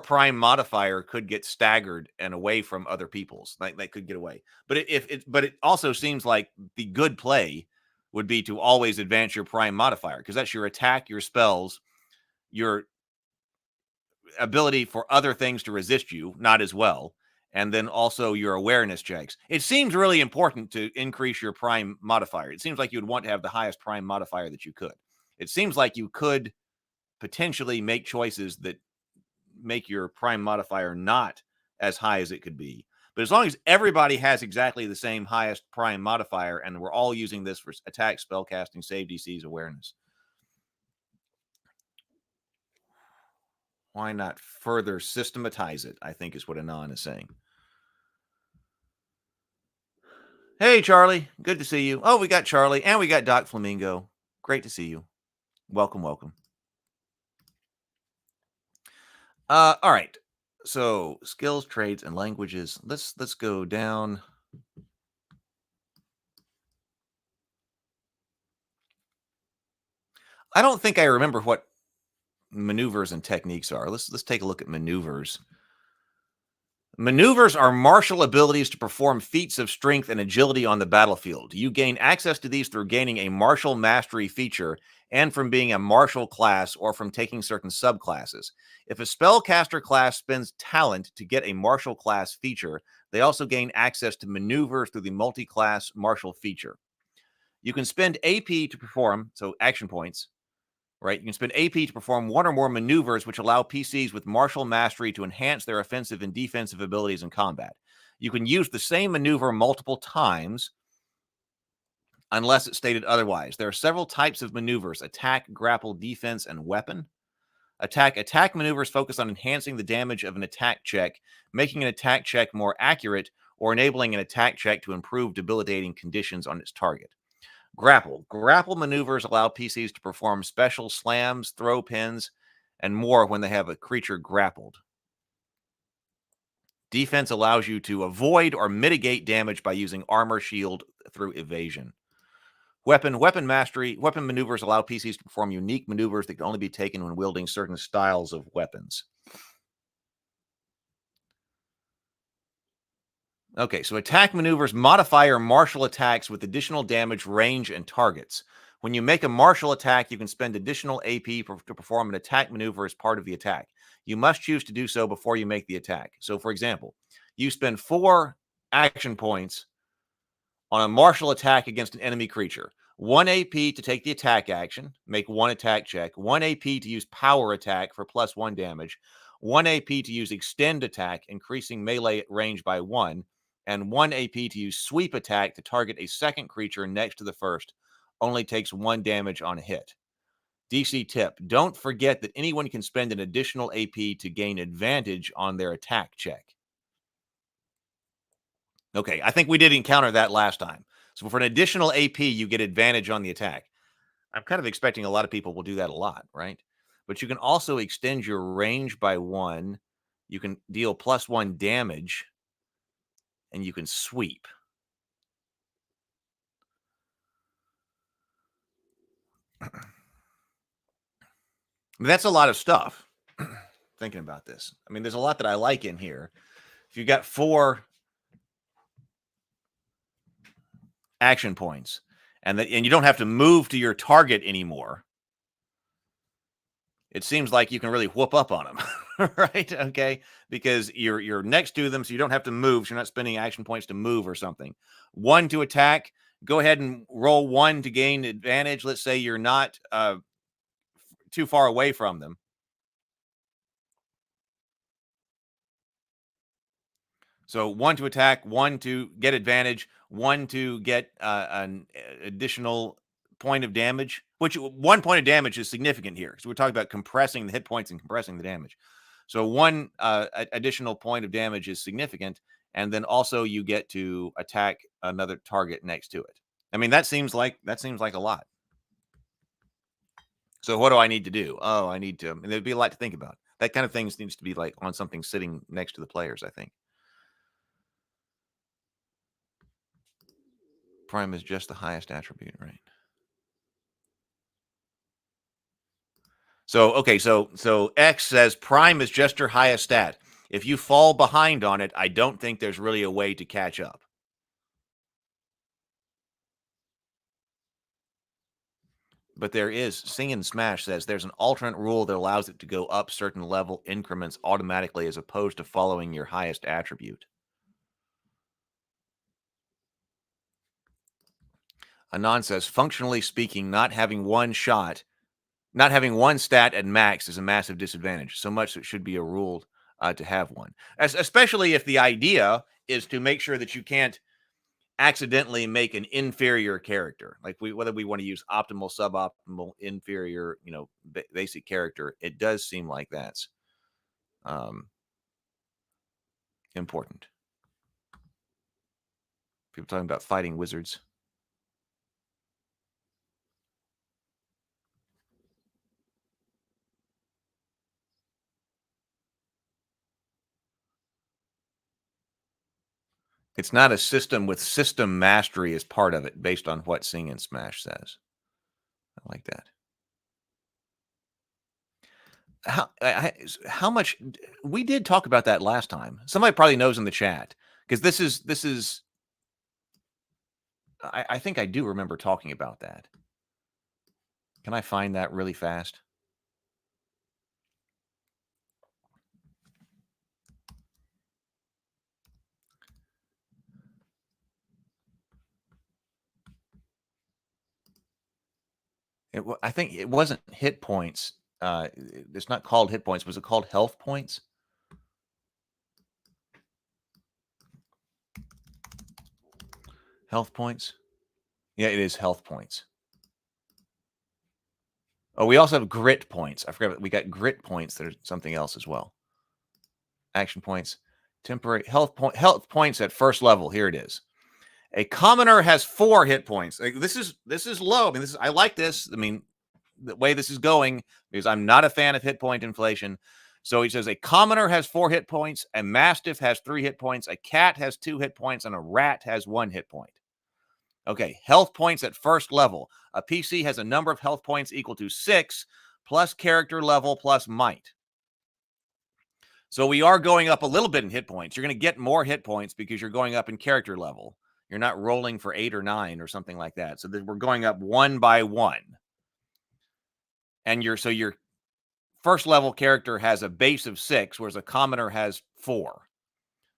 prime modifier could get staggered and away from other people's. Like, they could get away. But it also seems like the good play would be to always advance your prime modifier, because that's your attack, your spells, your ability for other things to resist you, not as well, and then also your awareness checks. It seems really important to increase your prime modifier. It seems like you would want to have the highest prime modifier that you could. It seems like you could potentially make choices that make your prime modifier not as high as it could be. But as long as everybody has exactly the same highest prime modifier, and we're all using this for attack, spellcasting, save DCs, awareness, why not further systematize it, I think is what Anon is saying. Hey, Charlie. Good to see you. Oh, we got Charlie, and we got Doc Flamingo. Great to see you. Welcome, welcome. All right. So skills, traits, and languages. Let's go down. I don't think I remember what maneuvers and techniques are. Let's take a look at maneuvers. Maneuvers are martial abilities to perform feats of strength and agility on the battlefield. You gain access to these through gaining a martial mastery feature and from being a martial class or from taking certain subclasses. If a spellcaster class spends talent to get a martial class feature, they also gain access to maneuvers through the multi-class martial feature. You can spend AP to perform, so action points, right? You can spend AP to perform one or more maneuvers which allow PCs with martial mastery to enhance their offensive and defensive abilities in combat. You can use the same maneuver multiple times unless it's stated otherwise. There are several types of maneuvers: attack, grapple, defense, and weapon. Attack maneuvers focus on enhancing the damage of an attack check, making an attack check more accurate, or enabling an attack check to improve debilitating conditions on its target. Grapple maneuvers allow PCs to perform special slams, throw pins, and more when they have a creature grappled. Defense allows you to avoid or mitigate damage by using armor shield through evasion. Weapon maneuvers allow PCs to perform unique maneuvers that can only be taken when wielding certain styles of weapons. Okay, so attack maneuvers modify your martial attacks with additional damage, range, and targets. When you make a martial attack, you can spend additional AP to perform an attack maneuver as part of the attack. You must choose to do so before you make the attack. So, for example, you spend 4 action points on a martial attack against an enemy creature. 1 AP to take the attack action, make 1 attack check. 1 AP to use power attack for +1 damage. 1 AP to use extend attack, increasing melee range by 1. And 1 AP to use sweep attack to target a second creature next to the first. Only takes 1 damage on a hit. DC tip: don't forget that anyone can spend an additional AP to gain advantage on their attack check. Okay, I think we did encounter that last time. So for an additional AP, you get advantage on the attack. I'm kind of expecting a lot of people will do that a lot, right? But you can also extend your range by 1. You can deal +1 damage, and you can sweep. I mean, that's a lot of stuff. Thinking about this, I mean, there's a lot that I like in here. If you got 4 action points, and you don't have to move to your target anymore, it seems like you can really whoop up on them, right? Okay, because you're next to them, so you don't have to move. So you're not spending action points to move or something. 1 to attack. Go ahead and roll 1 to gain advantage. Let's say you're not too far away from them. So 1 to attack, 1 to get advantage, 1 to get an additional point of damage, which 1 point of damage is significant here. So we're talking about compressing the hit points and compressing the damage. So 1 additional point of damage is significant. And then also you get to attack another target next to it. I mean, that seems like a lot. So what do I need to do? Oh, I need to, and there'd be a lot to think about. That kind of thing needs to be like on something sitting next to the players, I think. Prime is just the highest attribute, right? So, okay, so X says Prime is just your highest stat. If you fall behind on it, I don't think there's really a way to catch up. But there is. Sing and Smash says there's an alternate rule that allows it to go up certain level increments automatically as opposed to following your highest attribute. Anon says, functionally speaking, not having one stat at max is a massive disadvantage. So much it should be a rule to have one, especially if the idea is to make sure that you can't accidentally make an inferior character. Like whether we want to use optimal, suboptimal, inferior, basic character, it does seem like that's important. People talking about fighting wizards. It's not a system with system mastery as part of it, based on what Sing and Smash says. I like that. How much we did talk about that last time? Somebody probably knows in the chat, because this is. I think I do remember talking about that. Can I find that really fast? I think it wasn't hit points. It's not called hit points. Was it called health points? Health points? Yeah, it is health points. Oh, we also have grit points. I forgot. We got grit points that are something else as well. Action points. Temporary health points at first level. Here it is. A commoner has 4 hit points. Like, this is low. I mean, I like this. I mean, the way this is going, because I'm not a fan of hit point inflation. So he says a commoner has 4 hit points, a mastiff has 3 hit points, a cat has 2 hit points, and a rat has 1 hit point. Okay, health points at first level. A PC has a number of health points equal to 6 plus character level plus might. So we are going up a little bit in hit points. You're going to get more hit points because you're going up in character level. You're not rolling for 8 or 9 or something like that. So we're going up 1 by 1. And your first level character has a base of 6, whereas a commoner has 4.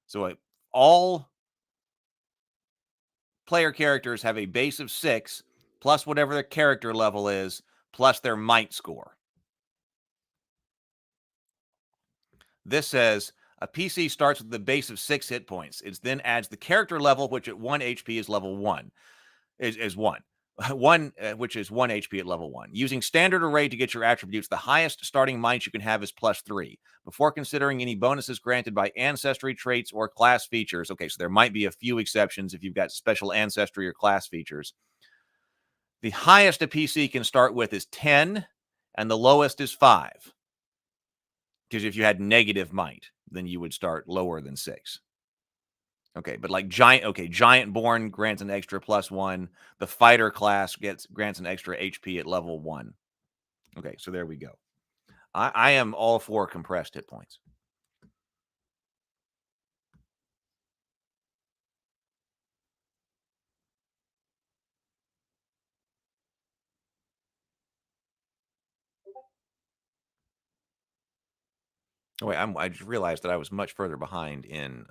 So all player characters have a base of 6 plus whatever their character level is plus their might score. This says a PC starts with the base of 6 hit points. It then adds the character level, which at 1 HP is level 1. Is 1. Which is 1 HP at level 1. Using standard array to get your attributes, the highest starting might you can have is +3. Before considering any bonuses granted by ancestry traits or class features. Okay, so there might be a few exceptions if you've got special ancestry or class features. The highest a PC can start with is 10, and the lowest is 5. Because if you had negative might, then you would start lower than 6. Okay, but like Giantborn grants an extra +1. The fighter class grants an extra HP at level 1. Okay, so there we go. I am all for compressed hit points. Oh, wait, I just realized that I was much further behind in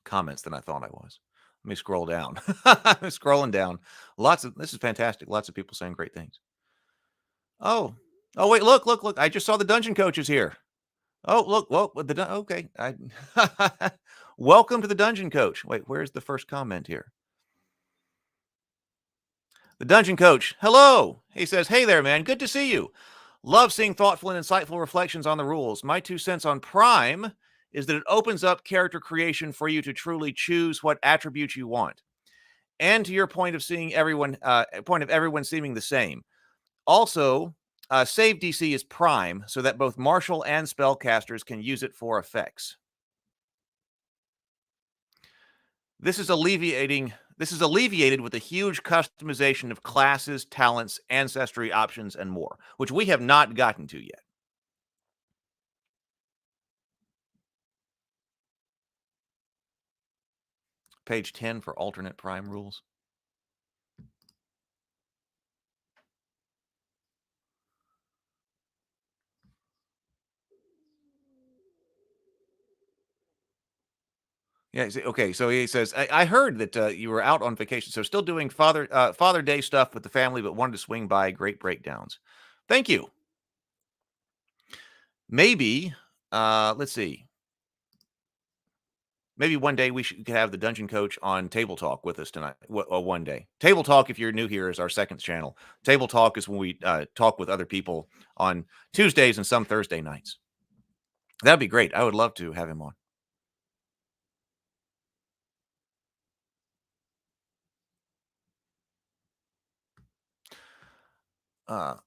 comments than I thought I was. Let me scroll down. I'm scrolling down. This is fantastic. Lots of people saying great things. Oh, wait, look. I just saw the dungeon coach is here. Oh, look. Well, okay. Welcome to the dungeon coach. Wait, where's the first comment here? The dungeon coach. Hello. He says, hey there, man. Good to see you. Love seeing thoughtful and insightful reflections on the rules. My 2 cents on Prime is that it opens up character creation for you to truly choose what attributes you want. And to your point of seeing everyone seeming the same. Also, save DC is Prime so that both martial and spellcasters can use it for effects. This is alleviated with a huge customization of classes, talents, ancestry options, and more, which we have not gotten to yet. Page 10 for alternate Prime rules. Yeah. Okay. So he says, I heard that you were out on vacation, so still doing Father Day stuff with the family, but wanted to swing by. Great breakdowns. Thank you. Maybe, let's see. Maybe one day we could have the dungeon coach on Table Talk with us tonight. One day. Table Talk, if you're new here, is our second channel. Table Talk is when we talk with other people on Tuesdays and some Thursday nights. That'd be great. I would love to have him on.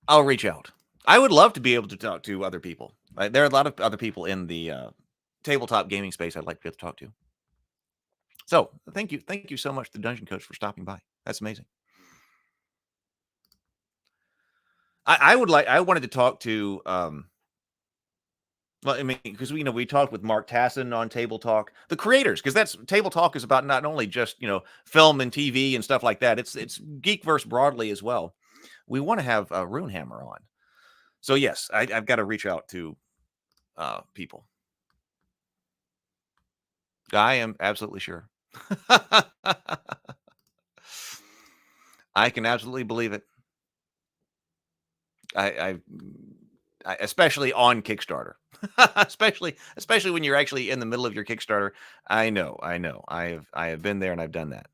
I'll reach out. I would love to be able to talk to other people. There are a lot of other people in the tabletop gaming space I'd like to be able to talk to. So thank you so much to the Dungeon Coach for stopping by. That's amazing. I wanted to talk to well, I mean, because we talked with Mark Tassin on Table Talk, the creators, because that's Table Talk is about not only just film and TV and stuff like that. It's Geekverse broadly as well. We want to have Runehammer on, so yes, I've got to reach out to people. I am absolutely sure. I can absolutely believe it. I especially on Kickstarter, especially when you're actually in the middle of your Kickstarter. I know. I have been there and I've done that.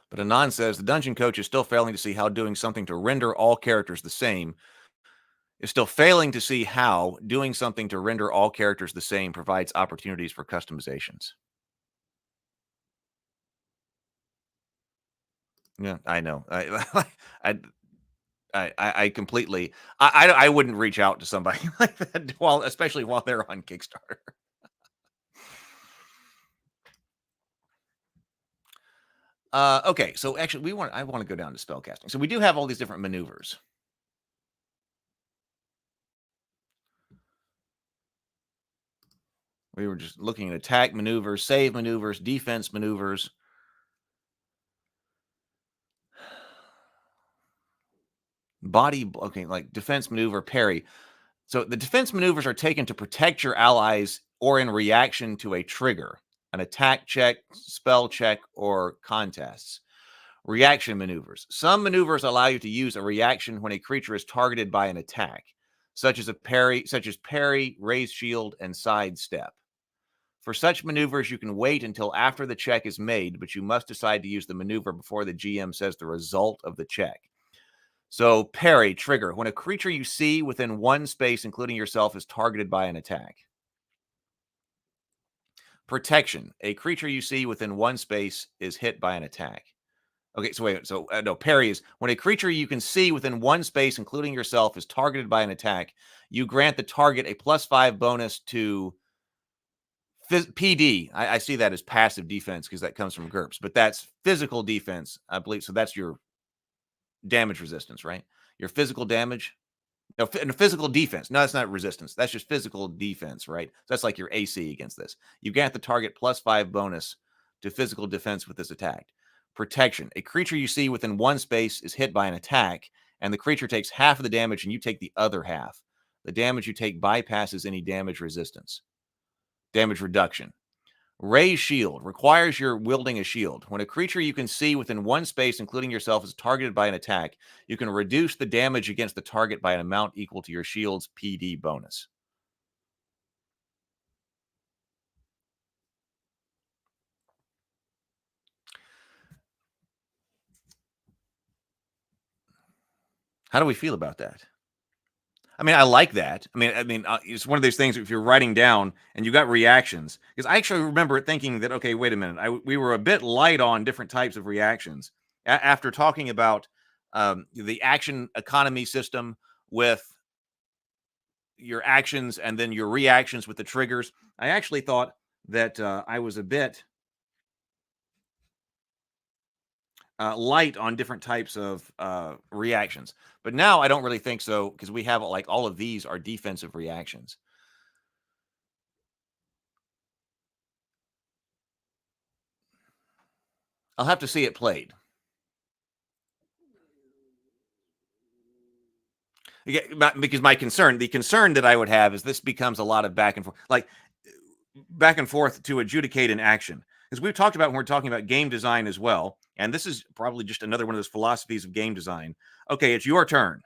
But Anand says the Dungeon Coach is still failing to see how doing something to render all characters the same provides opportunities for customizations. Yeah, I know. I completely. I wouldn't reach out to somebody like that especially while they're on Kickstarter. Okay, so actually, I want to go down to spellcasting. So we do have all these different maneuvers. We were just looking at attack maneuvers, save maneuvers, defense maneuvers. Okay, like defense maneuver, parry. So the defense maneuvers are taken to protect your allies or in reaction to a trigger, an attack check, spell check, or contests. Reaction maneuvers. Some maneuvers allow you to use a reaction when a creature is targeted by an attack, such as parry, raise shield, and sidestep. For such maneuvers, you can wait until after the check is made, but you must decide to use the maneuver before the GM says the result of the check. So parry, trigger. When a creature you see within one space, including yourself, is targeted by an attack. Protection. A creature you see within one space is hit by an attack. Okay, so wait. So no, parry is when a creature you can see within one space, including yourself, is targeted by an attack. You grant the target a +5 bonus to PD. I see that as passive defense because that comes from GURPS, but that's physical defense, I believe. So that's your damage resistance, right? Your physical damage. No, physical defense. No, that's not resistance. That's just physical defense, right? So that's like your AC against this. You grant the target +5 bonus to physical defense with this attack. Protection. A creature you see within one space is hit by an attack, and the creature takes half of the damage, and you take the other half. The damage you take bypasses any damage resistance. Damage reduction. Raise shield. Requires you're wielding a shield. When a creature you can see within one space, including yourself, is targeted by an attack, you can reduce the damage against the target by an amount equal to your shield's PD bonus. How do we feel about that? I mean, I like that. I mean, it's one of those things. If you're writing down and you got reactions, because I actually remember thinking that, okay, wait a minute, we were a bit light on different types of reactions after talking about the action economy system with your actions and then your reactions with the triggers. I actually thought that I was a bit light on different types of reactions. But now I don't really think so because we have like all of these are defensive reactions. I'll have to see it played. Yeah, because the concern that I would have is this becomes a lot of back and forth to adjudicate an action. As we've talked about when we're talking about game design as well, and this is probably just another one of those philosophies of game design. Okay, it's your turn.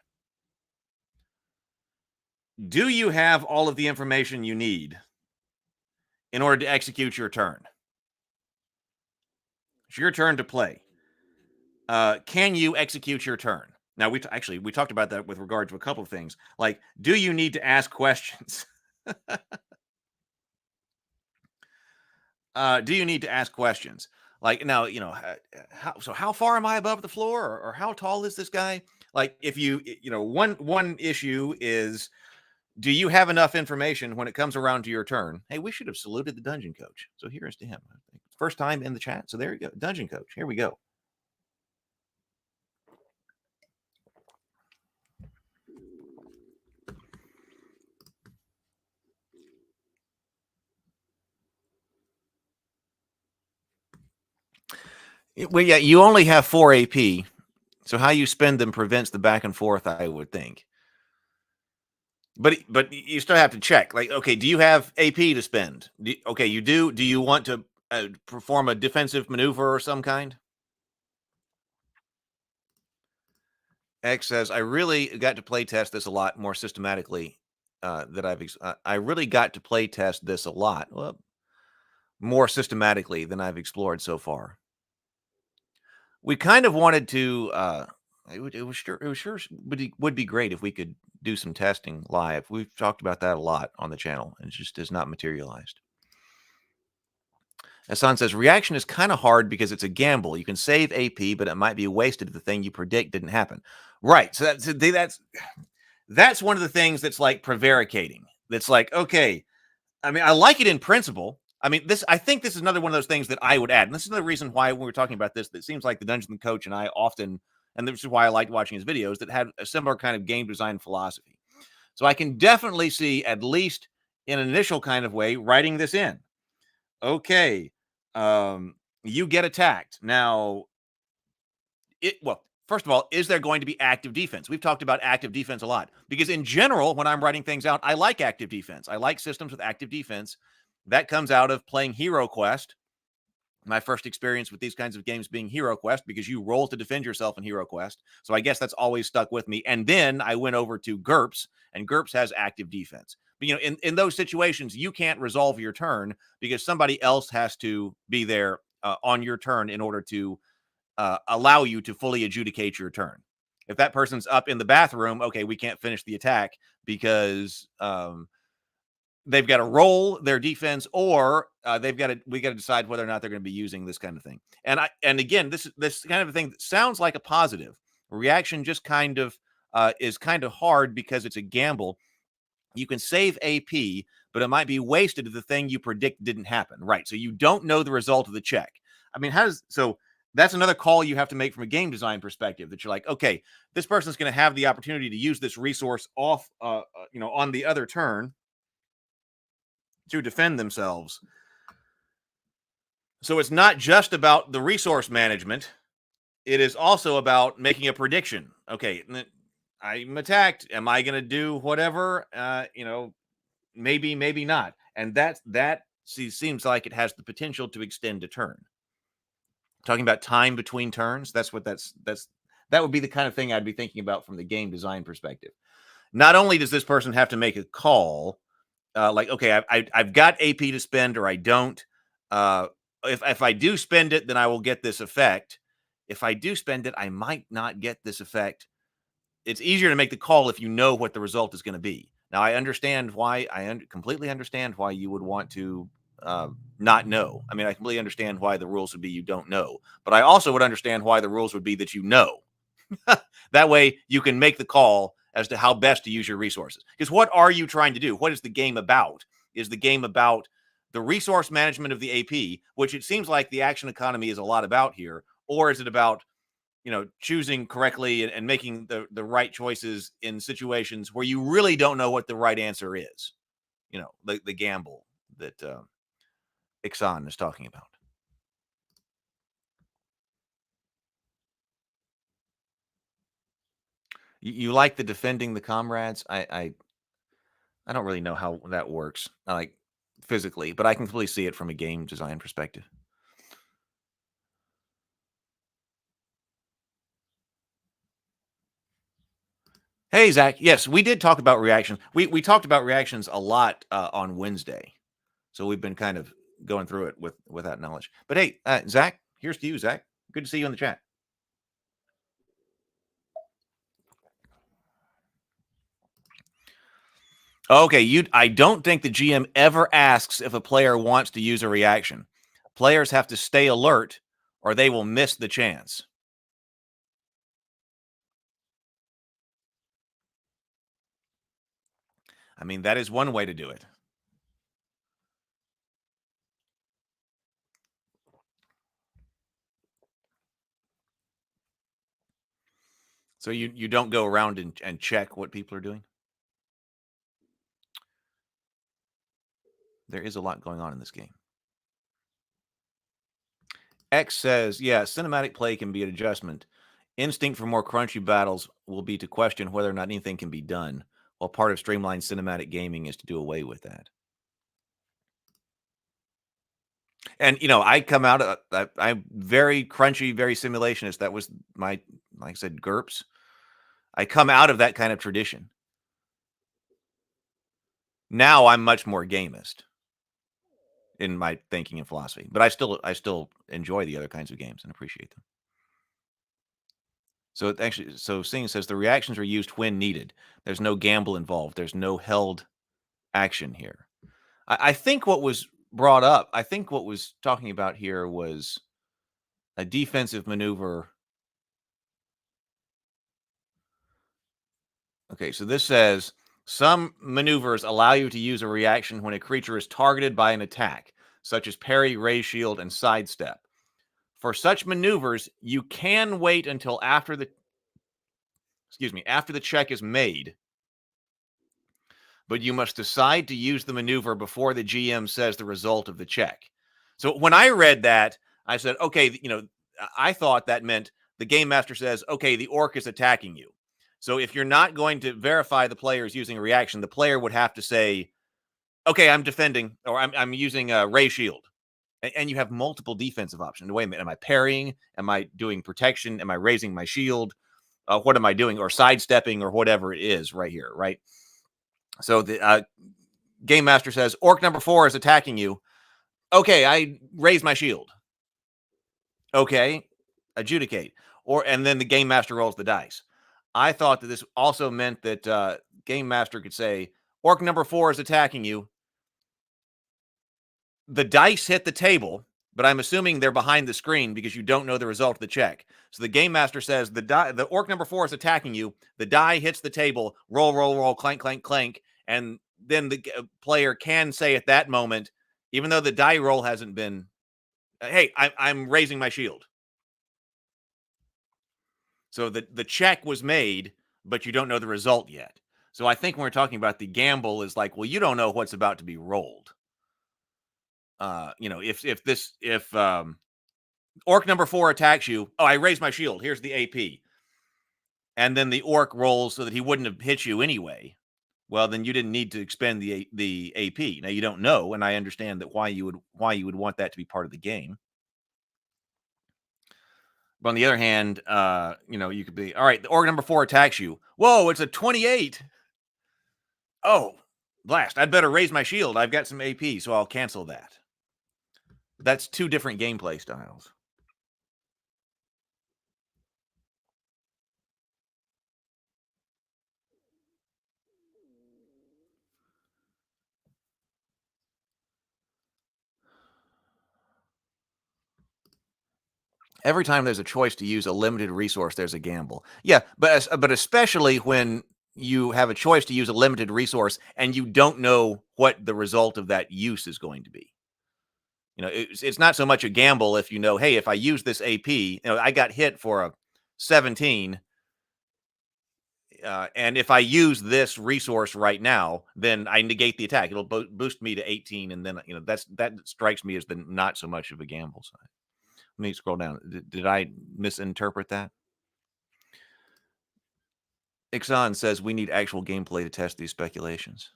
Do you have all of the information you need in order to execute your turn? It's your turn to play. Can you execute your turn? Now, we talked about that with regard to a couple of things. Like, do you need to ask questions? Do you need to ask questions? Like now, how far am I above the floor, or how tall is this guy? Like if one issue is, do you have enough information when it comes around to your turn? Hey, we should have saluted the dungeon coach. So here's to him. First time in the chat. So there you go. Dungeon coach. Here we go. Well, yeah, you only have 4 AP. So how you spend them prevents the back and forth, I would think. But you still have to check. Like, okay, do you have AP to spend? Okay, you do. Do you want to perform a defensive maneuver or some kind? X says, I really got to play test this a lot more systematically I really got to play test this a lot more systematically than I've explored so far. We kind of wanted to it would be great if we could do some testing live. We've talked about that a lot on the channel, and it just is not materialized. Hassan says, reaction is kind of hard because it's a gamble. You can save AP, but it might be wasted if the thing you predict didn't happen. Right. So that's one of the things that's like prevaricating. That's like, okay, I mean, I like it in principle. I mean, I think this is another one of those things that I would add. And this is another reason why when we're talking about this, that seems like the Dungeon Coach and I often, and this is why I liked watching his videos, that had a similar kind of game design philosophy. So I can definitely see, at least in an initial kind of way, writing this in. Okay, you get attacked. Now, first of all, is there going to be active defense? We've talked about active defense a lot because in general, when I'm writing things out, I like active defense. I like systems with active defense. That comes out of playing Hero Quest. My first experience with these kinds of games being Hero Quest, because you roll to defend yourself in Hero Quest. So I guess that's always stuck with me. And then I went over to GURPS, and GURPS has active defense. But, in those situations, you can't resolve your turn because somebody else has to be there on your turn in order to allow you to fully adjudicate your turn. If that person's up in the bathroom, okay, we can't finish the attack because they've got to roll their defense, or we got to decide whether or not they're going to be using this kind of thing. And again, this kind of a thing that sounds like a positive reaction, just kind of is kind of hard because it's a gamble. You can save AP, but it might be wasted if the thing you predict didn't happen. Right. So you don't know the result of the check. I mean, so that's another call you have to make from a game design perspective, that you're like, okay, this person's going to have the opportunity to use this resource off, on the other turn to defend themselves. So it's not just about the resource management. It is also about making a prediction. Okay, I'm attacked. Am I going to do whatever? Maybe, maybe not. And that seems like it has the potential to extend a turn. Talking about time between turns, that would be the kind of thing I'd be thinking about from the game design perspective. Not only does this person have to make a call, like, okay, I've got AP to spend, or I don't. If I do spend it, then I will get this effect. If I do spend it, I might not get this effect. It's easier to make the call if you know what the result is going to be. Now, I understand why. Completely understand why you would want to not know. I mean, I completely understand why the rules would be you don't know. But I also would understand why the rules would be that you know. That way, you can make the call as to how best to use your resources. Because what are you trying to do? What is the game about? Is the game about the resource management of the AP, which it seems like the action economy is a lot about here, or is it about, choosing correctly and making the right choices in situations where you really don't know what the right answer is? The gamble that Ixan is talking about. You like the defending the comrades? I don't really know how that works, like physically, but I can completely see it from a game design perspective. Hey, Zach. Yes, we did talk about reactions. We talked about reactions a lot on Wednesday, so we've been kind of going through it with that knowledge. But hey, Zach, here's to you, Zach. Good to see you in the chat. Okay, I don't think the GM ever asks if a player wants to use a reaction. Players have to stay alert or they will miss the chance. I mean, that is one way to do it. So you don't go around and check what people are doing? There is a lot going on in this game. X says, yeah, cinematic play can be an adjustment. Instinct for more crunchy battles will be to question whether or not anything can be done, while part of streamlined cinematic gaming is to do away with that. And, I come out of, I'm very crunchy, very simulationist. That was my, like I said, GURPS. I come out of that kind of tradition. Now I'm much more gamist in my thinking and philosophy, but I still enjoy the other kinds of games and appreciate them. So Singh says the reactions are used when needed. There's no gamble involved. There's no held action here. I think what was brought up, I think what was talking about here was a defensive maneuver. Okay, so this says some maneuvers allow you to use a reaction when a creature is targeted by an attack, such as parry, raise shield, and sidestep. For such maneuvers, you can wait until after the check is made, but you must decide to use the maneuver before the GM says the result of the check. So when I read that, I said, okay, I thought that meant the game master says, okay, the orc is attacking you. So if you're not going to verify the player is using a reaction, the player would have to say, okay, I'm defending, or I'm using a ray shield. And you have multiple defensive options. Wait a minute, am I parrying? Am I doing protection? Am I raising my shield? What am I doing? Or sidestepping or whatever it is right here, right? So the game master says, orc number 4 is attacking you. Okay, I raise my shield. Okay, adjudicate. And then the game master rolls the dice. I thought that this also meant that game master could say, orc number 4 is attacking you. The dice hit the table, but I'm assuming they're behind the screen because you don't know the result of the check. So the game master says the orc number 4 is attacking you. The die hits the table, roll, roll, roll, clank, clank, clank. And then the player can say at that moment, even though the die roll hasn't been, hey, I'm raising my shield. So the check was made, but you don't know the result yet. So I think when we're talking about the gamble is like, well, you don't know what's about to be rolled. If orc number 4 attacks you, I raise my shield. Here's the AP. And then the orc rolls so that he wouldn't have hit you anyway. Well, then you didn't need to expend the AP. Now you don't know, and I understand that why you would want that to be part of the game. But on the other hand, you could be, all right, the orc number 4 attacks you. Whoa, it's a 28. Oh, blast. I'd better raise my shield. I've got some AP, so I'll cancel that. That's two different gameplay styles. Every time there's a choice to use a limited resource, there's a gamble. Yeah, but especially when you have a choice to use a limited resource and you don't know what the result of that use is going to be. It's not so much a gamble if you know, hey, if I use this AP, I got hit for a 17, and if I use this resource right now, then I negate the attack. It'll boost me to 18, and then that strikes me as the not so much of a gamble side. Let me scroll down. Did I misinterpret that? Ixon says we need actual gameplay to test these speculations.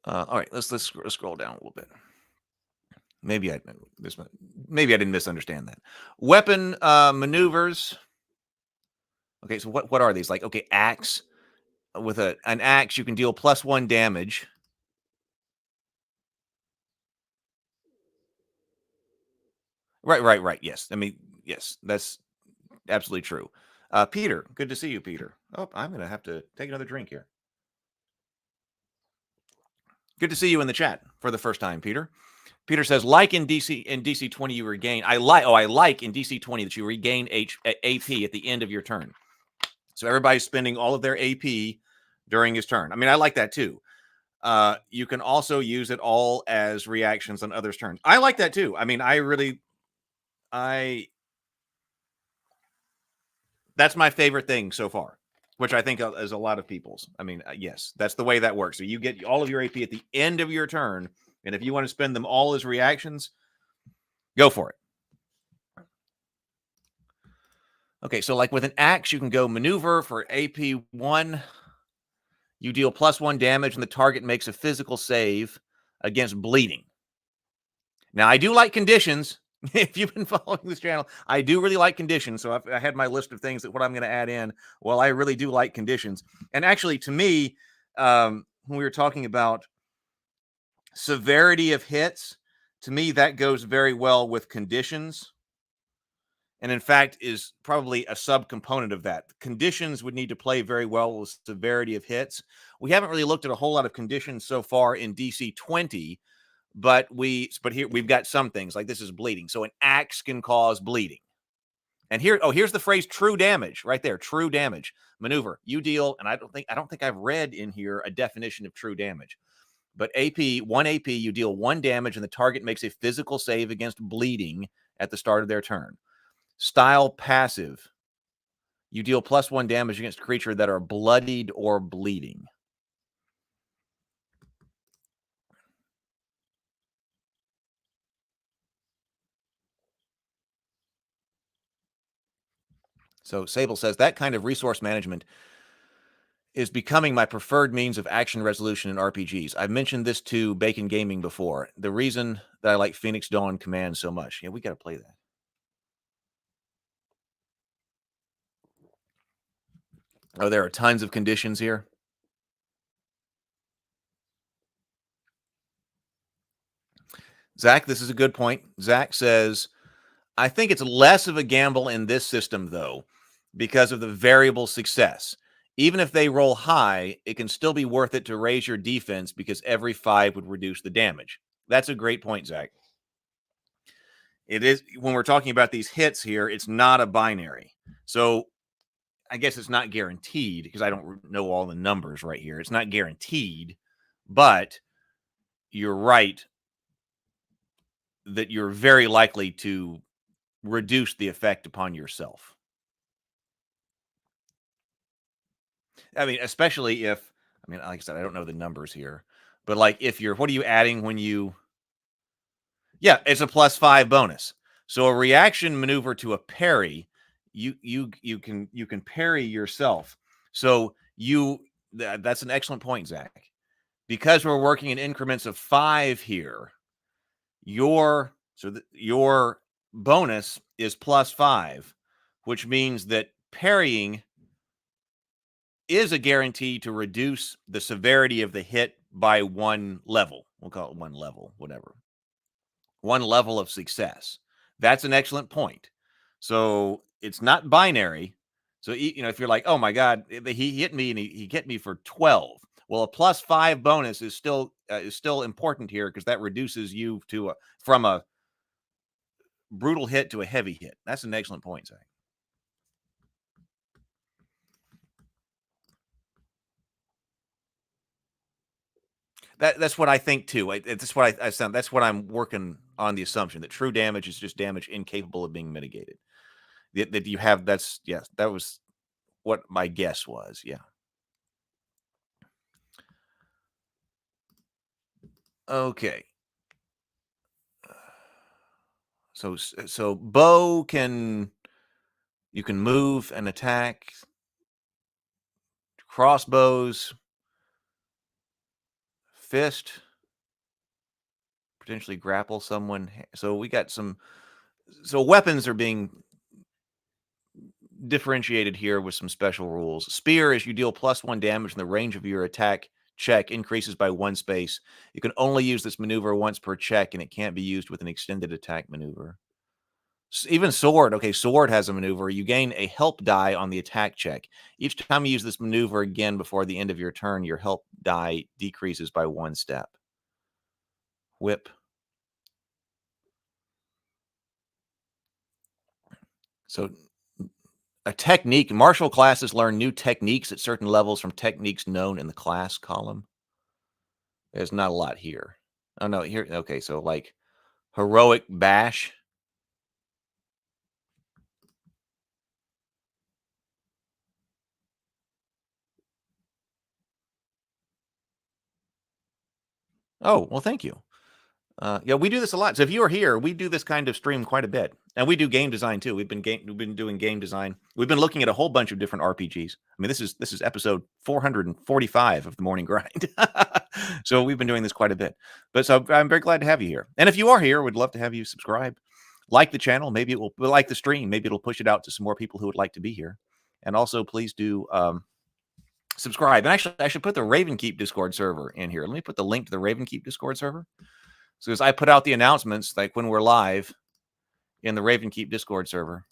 All right, let's scroll down a little bit. Maybe I didn't misunderstand that. Weapon maneuvers. Okay, so what are these? Like, okay, axe. With an axe, you can deal +1 damage. Right. Yes. I mean, yes, that's absolutely true. Peter, good to see you, Peter. Oh, I'm going to have to take another drink here. Good to see you in the chat for the first time, Peter. Peter says, like in DC20, you regain. I like in DC20 that you regain AP at the end of your turn. So everybody's spending all of their AP during his turn. I mean, I like that too. You can also use it all as reactions on others' turns. I like that too. I mean, that's my favorite thing so far, which I think is a lot of people's. I mean, yes, that's the way that works. So you get all of your AP at the end of your turn, and if you want to spend them all as reactions, go for it. Okay, so like with an axe, you can go maneuver for AP1. You deal +1 damage, and the target makes a physical save against bleeding. Now, I do like conditions. If you've been following this channel, I do really like conditions. So I had my list of things that what I'm going to add in. Well, I really do like conditions. And actually, to me, when we were talking about severity of hits, to me, that goes very well with conditions. And in fact, is probably a subcomponent of that. Conditions would need to play very well with severity of hits. We haven't really looked at a whole lot of conditions so far in DC20. But here we've got some things like this is bleeding. So an axe can cause bleeding. And here's the phrase true damage right there. True damage maneuver. You deal, and I don't think I've read in here a definition of true damage. But one AP, you deal 1 damage, and the target makes a physical save against bleeding at the start of their turn. Style passive. You deal +1 damage against creatures that are bloodied or bleeding. So Sable says that kind of resource management is becoming my preferred means of action resolution in RPGs. I've mentioned this to Bacon Gaming before. The reason that I like Phoenix Dawn Command so much. Yeah, we got to play that. Oh, there are tons of conditions here. Zach, this is a good point. Zach says, I think it's less of a gamble in this system, though, because of the variable success. Even if they roll high, it can still be worth it to raise your defense because every 5 would reduce the damage. That's a great point, Zach. It is, when we're talking about these hits here, it's not a binary. So I guess it's not guaranteed because I don't know all the numbers right here. It's not guaranteed, but you're right that you're very likely to reduce the effect upon yourself. I mean, especially if, like I said, I don't know the numbers here, but like if you're, what are you adding when you, yeah, it's a +5 bonus. So a reaction maneuver to a parry, you can parry yourself. So that's an excellent point, Zach. Because we're working in increments of 5 here, your bonus is +5, which means that parrying is a guarantee to reduce the severity of the hit by 1 level. We'll call it 1 level, whatever. 1 level of success. That's an excellent point. So it's not binary. So, if you're like, oh my God, he hit me and he hit me for 12. Well, a +5 bonus is still important here because that reduces you from a brutal hit to a heavy hit. That's an excellent point, Zach. That's what I think too. That's what I sound. That's what I'm working on, the assumption that true damage is just damage incapable of being mitigated. That you have. That's, yes. That was what my guess was. Yeah. Okay. So bow you can move and attack. Crossbows, fist, potentially grapple someone. So we got some. So weapons are being differentiated here with some special rules. Spear is you deal +1 damage and the range of your attack check increases by 1 space. You can only use this maneuver once per check, and it can't be used with an extended attack maneuver. Even sword. Okay, sword has a maneuver. You gain a help die on the attack check. Each time you use this maneuver again before the end of your turn, your help die decreases by 1 step. Whip. So a technique. Martial classes learn new techniques at certain levels from techniques known in the class column. There's not a lot here. Oh, no, here. Okay, so like heroic bash. Oh, well, thank you. Yeah, we do this a lot. So if you are here, we do this kind of stream quite a bit, and we do game design too. We've been doing game design. We've been looking at a whole bunch of different RPGs. I mean, this is episode 445 of the Morning Grind. So we've been doing this quite a bit. But so I'm very glad to have you here. And if you are here, we'd love to have you subscribe, like the channel. Maybe it will like the stream. Maybe it'll push it out to some more people who would like to be here. And also, please do subscribe. And actually, I should put the Ravenkeep Discord server in here. Let me put the link to the Ravenkeep Discord server. So as I put out the announcements, like when we're live in the Ravenkeep Discord server.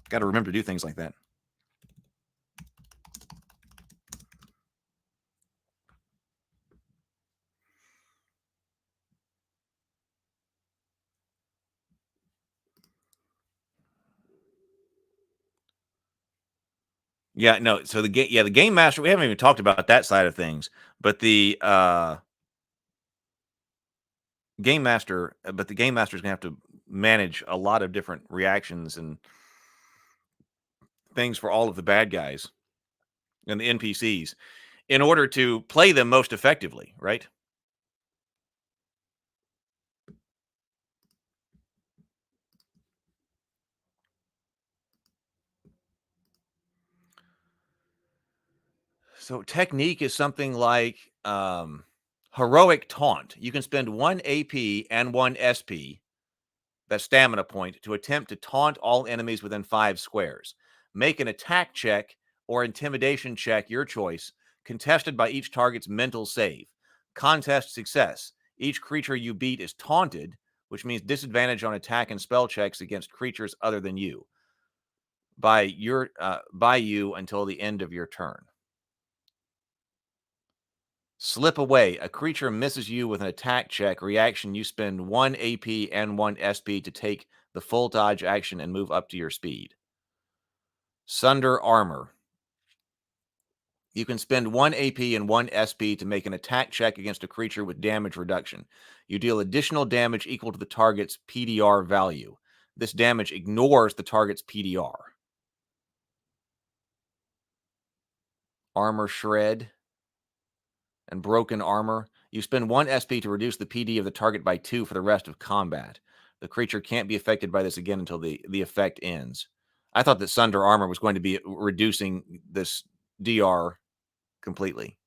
Got to remember to do things like that. Yeah, no. So the game master, we haven't even talked about that side of things, but the game master is gonna have to manage a lot of different reactions and things for all of the bad guys and the NPCs in order to play them most effectively, right? So technique is something like heroic taunt. You can spend 1 AP and 1 SP, that stamina point, to attempt to taunt all enemies within 5 squares. Make an attack check or intimidation check, your choice, contested by each target's mental save. Contest success. Each creature you beat is taunted, which means disadvantage on attack and spell checks against creatures other than you by you until the end of your turn. Slip away. A creature misses you with an attack check. Reaction, you spend 1 AP and 1 SP to take the full dodge action and move up to your speed. Sunder armor. You can spend 1 AP and 1 SP to make an attack check against a creature with damage reduction. You deal additional damage equal to the target's PDR value. This damage ignores the target's PDR. Armor shred and broken armor. You spend 1 SP to reduce the PD of the target by 2 for the rest of combat. The creature can't be affected by this again until the effect ends. I thought that Sunder armor was going to be reducing this DR completely.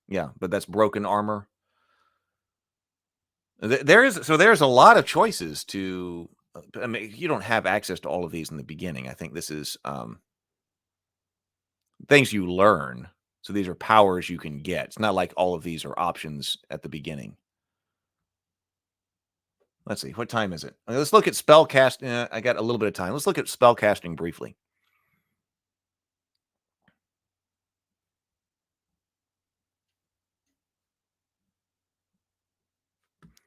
Yeah, but that's broken armor. There's a lot of choices to. I mean, you don't have access to all of these in the beginning. I think this is things you learn. So these are powers you can get. It's not like all of these are options at the beginning. Let's see. What time is it? Let's look at spellcast. I got a little bit of time. Let's look at spellcasting briefly.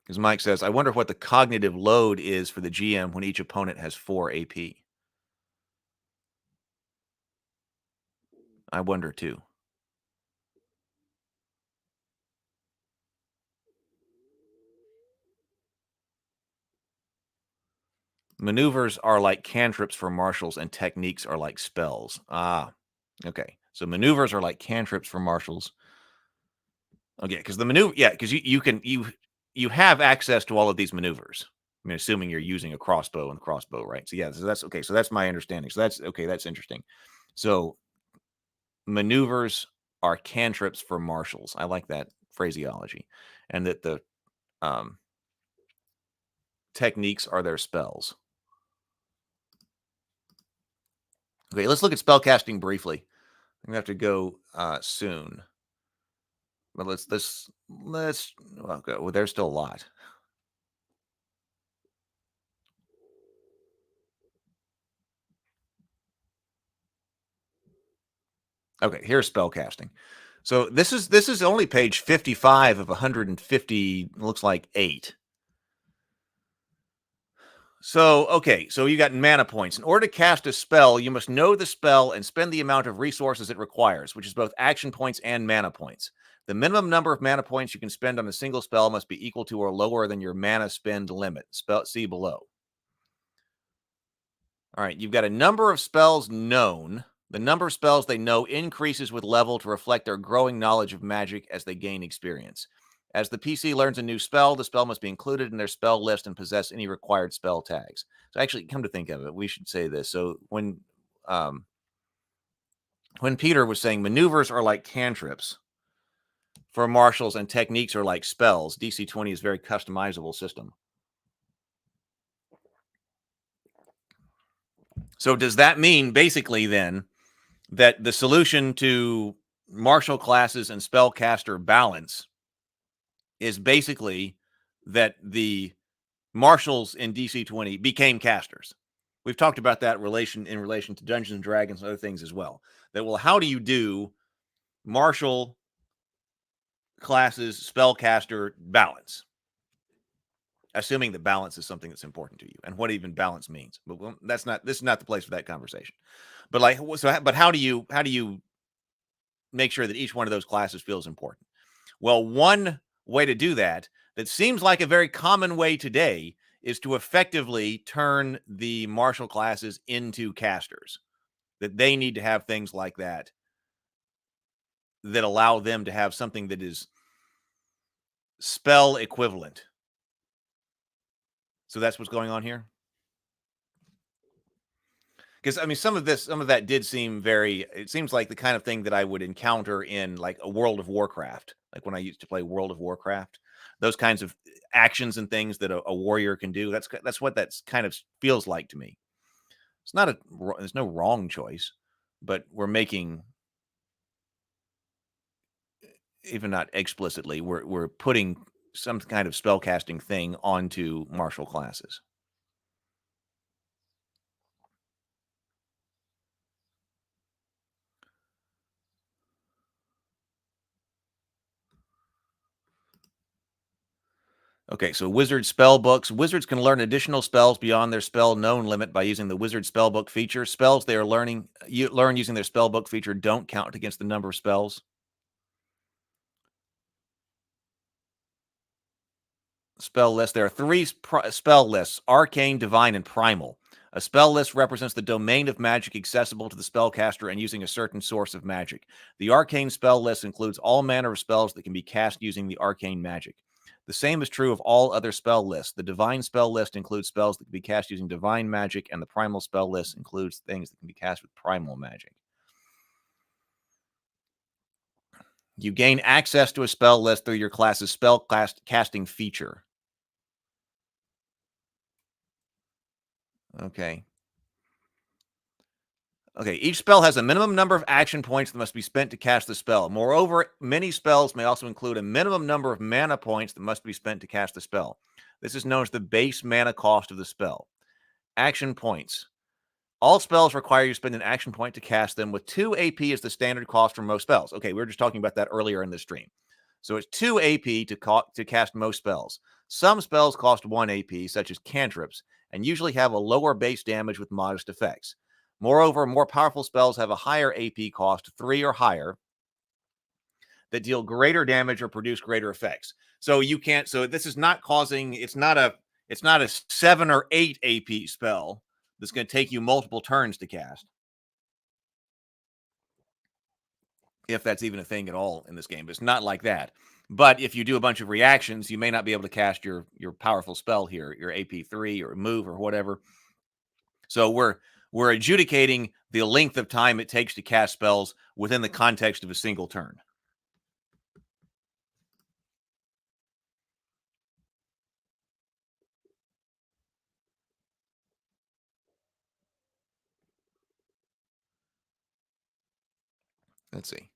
Because Mike says, I wonder what the cognitive load is for the GM when each opponent has 4 AP. I wonder too. Maneuvers are like cantrips for marshals, and techniques are like spells. Ah, okay. So maneuvers are like cantrips for marshals. Okay, because the maneuver, yeah, because you have access to all of these maneuvers. I mean, assuming you're using a crossbow and crossbow, right? So yeah, so that's okay. So that's my understanding. So that's okay. That's interesting. So maneuvers are cantrips for marshals. I like that phraseology, and that the techniques are their spells. Okay, let's look at spellcasting briefly. I'm gonna have to go soon, but let's well, there's still a lot. Okay, here's spell casting. So this is only page 55 of 150, looks like 8. So, okay, so you got mana points. In order to cast a spell, you must know the spell and spend the amount of resources it requires, which is both action points and mana points. The minimum number of mana points you can spend on a single spell must be equal to or lower than your mana spend limit. See below. All right, you've got a number of spells known. The number of spells they know increases with level to reflect their growing knowledge of magic as they gain experience. As the PC learns a new spell, the spell must be included in their spell list and possess any required spell tags. So actually, come to think of it, we should say this. So when Peter was saying maneuvers are like cantrips for martials and techniques are like spells, DC20 is a very customizable system. So does that mean basically then that the solution to martial classes and spellcaster balance is basically that the marshals in DC20 became casters? We've talked about that in relation to Dungeons and Dragons and other things as well. That, well, how do you do martial classes spellcaster balance? Assuming that balance is something that's important to you, and what even balance means. But this is not the place for that conversation. But how do you make sure that each one of those classes feels important? Well, one way to do that seems like a very common way today is to effectively turn the martial classes into casters. That they need to have things like that allow them to have something that is spell equivalent. So that's what's going on here. Because I mean, some of that did seem it seems like the kind of thing that I would encounter in like a World of Warcraft, like when I used to play World of Warcraft, those kinds of actions and things that a warrior can do. That's what that kind of feels like to me. There's no wrong choice, but we're making, even not explicitly, we're putting some kind of spellcasting thing onto martial classes. Okay, so wizard spell books. Wizards can learn additional spells beyond their spell known limit by using the wizard spellbook feature. Spells they are learn using their spellbook feature don't count against the number of spells. Spell list. There are 3 spell lists: arcane, divine, and primal. A spell list represents the domain of magic accessible to the spellcaster and using a certain source of magic. The arcane spell list includes all manner of spells that can be cast using the arcane magic. The same is true of all other spell lists. The divine spell list includes spells that can be cast using divine magic, and the primal spell list includes things that can be cast with primal magic. You gain access to a spell list through your class's spell casting feature. Okay. Okay, each spell has a minimum number of action points that must be spent to cast the spell. Moreover, many spells may also include a minimum number of mana points that must be spent to cast the spell. This is known as the base mana cost of the spell. Action points. All spells require you to spend an action point to cast them, with 2 AP as the standard cost for most spells. Okay, we were just talking about that earlier in the stream. So it's 2 AP to cast most spells. Some spells cost 1 AP, such as cantrips, and usually have a lower base damage with modest effects. Moreover, more powerful spells have a higher AP cost, 3 or higher, that deal greater damage or produce greater effects. So you can't. So this is not causing. It's not a 7 or 8 AP spell that's going to take you multiple turns to cast, if that's even a thing at all in this game. But it's not like that. But if you do a bunch of reactions, you may not be able to cast your powerful spell here, your AP3 or move or whatever. So we're adjudicating the length of time it takes to cast spells within the context of a single turn. Let's see.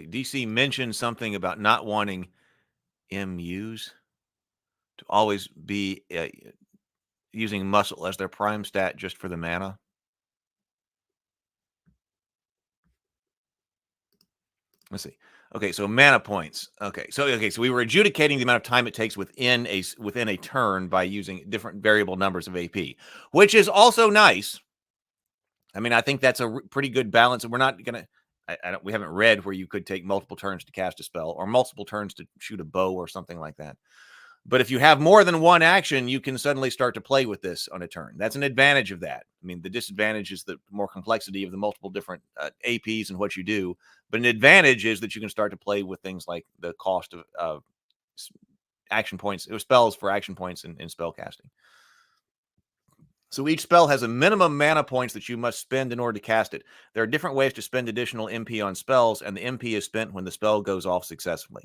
DC mentioned something about not wanting MUs. to always be using muscle as their prime stat just for the mana. Let's see. Okay, so mana points. Okay, so we were adjudicating the amount of time it takes within a turn by using different variable numbers of AP, which is also nice. I mean, I think that's a pretty good balance, and we're not gonna. We haven't read where you could take multiple turns to cast a spell or multiple turns to shoot a bow or something like that. But if you have more than one action, you can suddenly start to play with this on a turn. That's an advantage of that. I mean, the disadvantage is the more complexity of the multiple different APs and what you do. But an advantage is that you can start to play with things like the cost of action points, spells for action points in spell casting. So each spell has a minimum mana points that you must spend in order to cast it. There are different ways to spend additional MP on spells, and the MP is spent when the spell goes off successfully.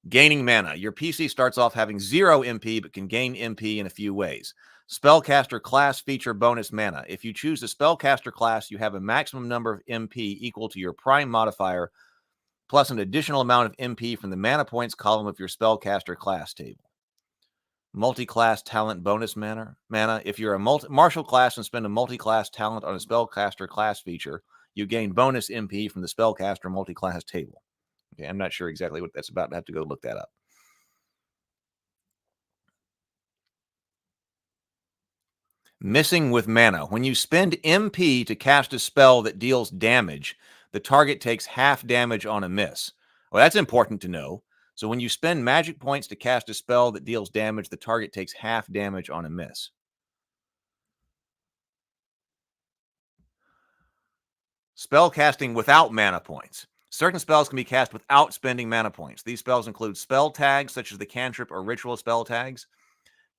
Gaining mana. Your PC starts off having 0 MP, but can gain MP in a few ways. Spellcaster class feature bonus mana. If you choose the spellcaster class, you have a maximum number of MP equal to your prime modifier, plus an additional amount of MP from the mana points column of your spellcaster class table. Multi-class talent bonus mana. If you're a martial class and spend a multi-class talent on a spellcaster class feature, you gain bonus MP from the spellcaster multi-class table. Okay, I'm not sure exactly what that's about. I have to go look that up. Missing with mana. When you spend MP to cast a spell that deals damage, the target takes half damage on a miss. Well, that's important to know. So when you spend magic points to cast a spell that deals damage, the target takes half damage on a miss. Spell casting without mana points. Certain spells can be cast without spending mana points. These spells include spell tags, such as the cantrip or ritual spell tags.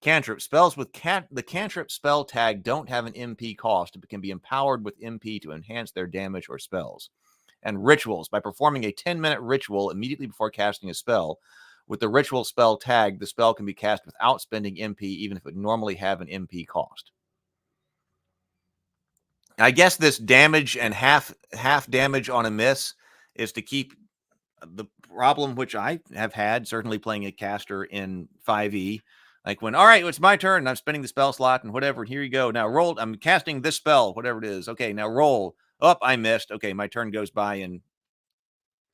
Cantrip spells with the cantrip spell tag don't have an MP cost, but can be empowered with MP to enhance their damage or spells. And rituals. By performing a 10-minute ritual immediately before casting a spell, with the ritual spell tag, the spell can be cast without spending MP, even if it would normally have an MP cost. I guess this damage and half damage on a miss is to keep the problem, which I have had, certainly playing a caster in 5e. Like when, all right, it's my turn, and I'm spending the spell slot and whatever. Here you go. Now roll. I'm casting this spell, whatever it is. Okay, now roll. Oh, I missed. Okay, my turn goes by in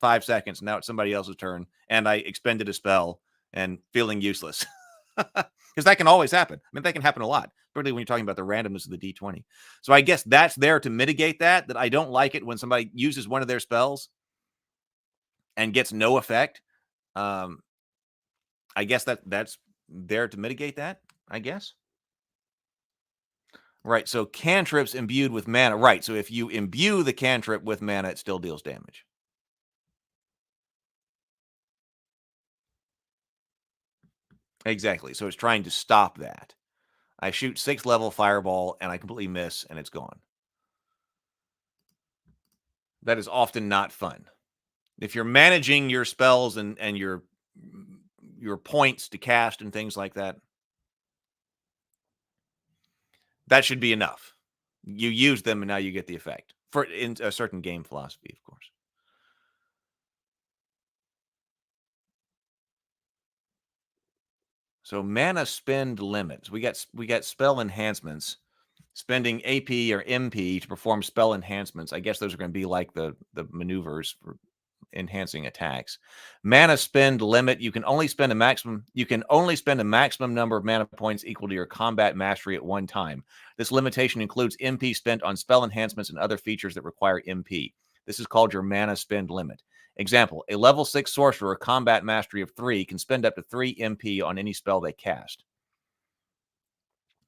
5 seconds. Now it's somebody else's turn, and I expended a spell and feeling useless. Because that can always happen. I mean, that can happen a lot, particularly when you're talking about the randomness of the D20. So I guess that's there to mitigate that I don't like it when somebody uses one of their spells and gets no effect. I guess that's there to mitigate that, I guess. Right, so cantrips imbued with mana. Right, so if you imbue the cantrip with mana, it still deals damage. Exactly, so it's trying to stop that. I shoot 6th level fireball, and I completely miss, and it's gone. That is often not fun. If you're managing your spells and your points to cast and things like that, that should be enough. You use them, and now you get the effect. In a certain game philosophy, of course. So mana spend limits. We got spell enhancements. Spending AP or MP to perform spell enhancements. I guess those are going to be like the maneuvers for enhancing attacks. Mana spend limit. You can only spend a maximum number of mana points equal to your combat mastery at one time. This limitation includes MP spent on spell enhancements and other features that require MP. This is called your mana spend limit. Example, a level 6 sorcerer combat mastery of 3 can spend up to 3 MP on any spell they cast.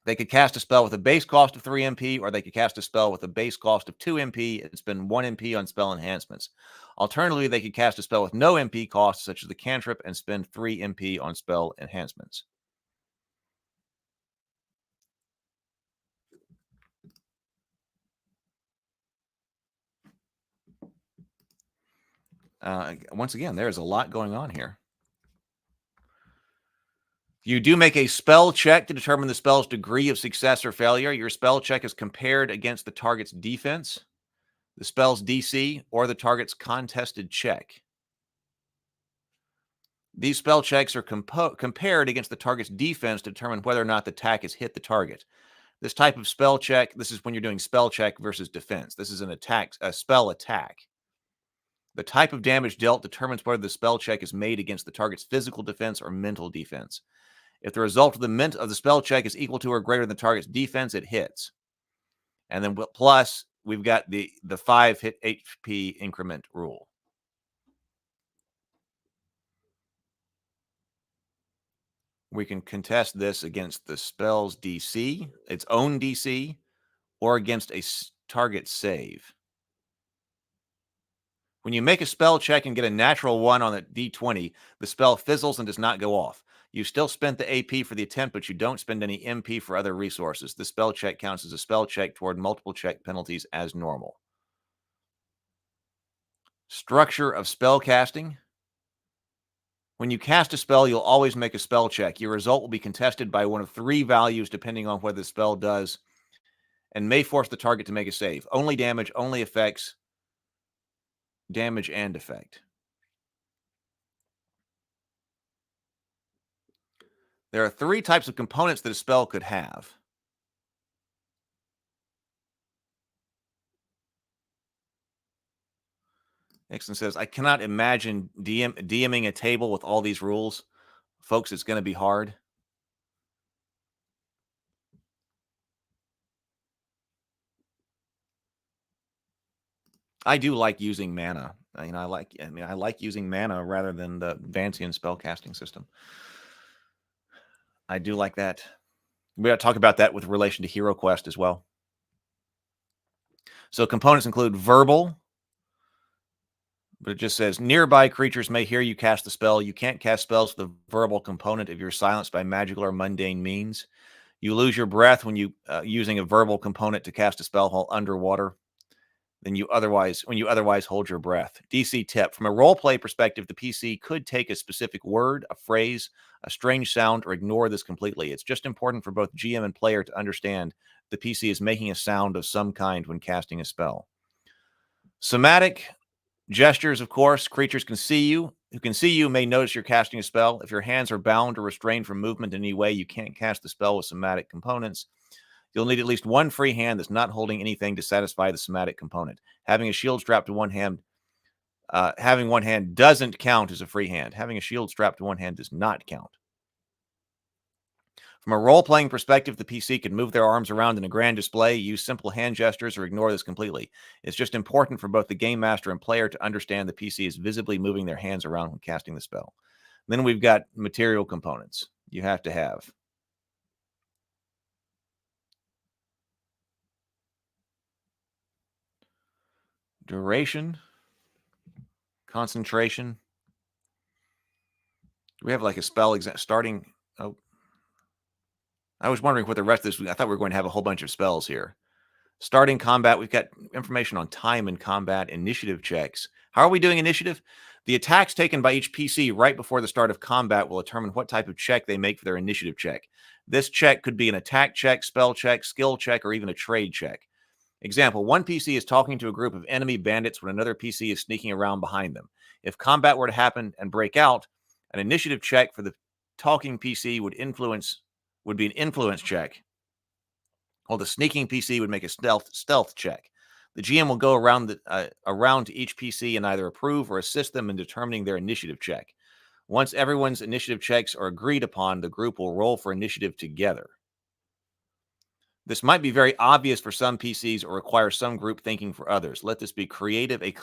They could cast a spell with a base cost of 3 MP, or they could cast a spell with a base cost of 2 MP and spend 1 MP on spell enhancements. Alternatively, they could cast a spell with no MP cost, such as the cantrip, and spend 3 MP on spell enhancements. Once again, there's a lot going on here. You do make a spell check to determine the spell's degree of success or failure. Your spell check is compared against the target's defense, the spell's DC, or the target's contested check. These spell checks are compared against the target's defense to determine whether or not the attack has hit the target. This type of spell check, this is when you're doing spell check versus defense. This is a spell attack. The type of damage dealt determines whether the spell check is made against the target's physical defense or mental defense. If the result of the spell check is equal to or greater than the target's defense, it hits. And then plus, we've got the 5 hit HP increment rule. We can contest this against the spell's DC, its own DC, or against a target save. When you make a spell check and get a natural 1 on the D20, the spell fizzles and does not go off. You still spent the AP for the attempt, but you don't spend any MP for other resources. The spell check counts as a spell check toward multiple check penalties as normal. Structure of spell casting. When you cast a spell, you'll always make a spell check. Your result will be contested by one of 3 values depending on whether the spell does and may force the target to make a save. Only damage, only effects, damage and effect. There are 3 types of components that a spell could have. Nixon says, I cannot imagine DMing a table with all these rules. Folks, it's going to be hard. I do like using mana. I like using mana rather than the Vancian spellcasting system. I do like that. We got to talk about that with relation to Hero Quest as well. So components include verbal, but it just says nearby creatures may hear you cast the spell. You can't cast spells with a verbal component if you're silenced by magical or mundane means. You lose your breath when you using a verbal component to cast a spell while underwater. When you otherwise hold your breath. DC tip. From a roleplay perspective, the PC could take a specific word, a phrase, a strange sound, or ignore this completely. It's just important for both GM and player to understand the PC is making a sound of some kind when casting a spell. Somatic gestures, of course. Creatures can see you. Who can see you may notice you're casting a spell. If your hands are bound or restrained from movement in any way, you can't cast the spell with somatic components. You'll need at least one free hand that's not holding anything to satisfy the somatic component. Having a shield strapped to one hand, having one hand doesn't count as a free hand. Having a shield strapped to one hand does not count. From a role-playing perspective, the PC can move their arms around in a grand display, use simple hand gestures, or ignore this completely. It's just important for both the game master and player to understand the PC is visibly moving their hands around when casting the spell. Then we've got material components you have to have. Duration, concentration. We have like a spell starting. Oh, I was wondering what the rest of this. I thought we were going to have a whole bunch of spells here. Starting combat, we've got information on time in combat, initiative checks. How are we doing initiative? The attacks taken by each PC right before the start of combat will determine what type of check they make for their initiative check. This check could be an attack check, spell check, skill check, or even a trade check. Example, one PC is talking to a group of enemy bandits when another PC is sneaking around behind them. If combat were to happen and break out, an initiative check for the talking PC would be an influence check, while the sneaking PC would make a stealth check. The GM will go around to each PC and either approve or assist them in determining their initiative check. Once everyone's initiative checks are agreed upon, the group will roll for initiative together. This might be very obvious for some PCs or require some group thinking for others. Let this be a creative and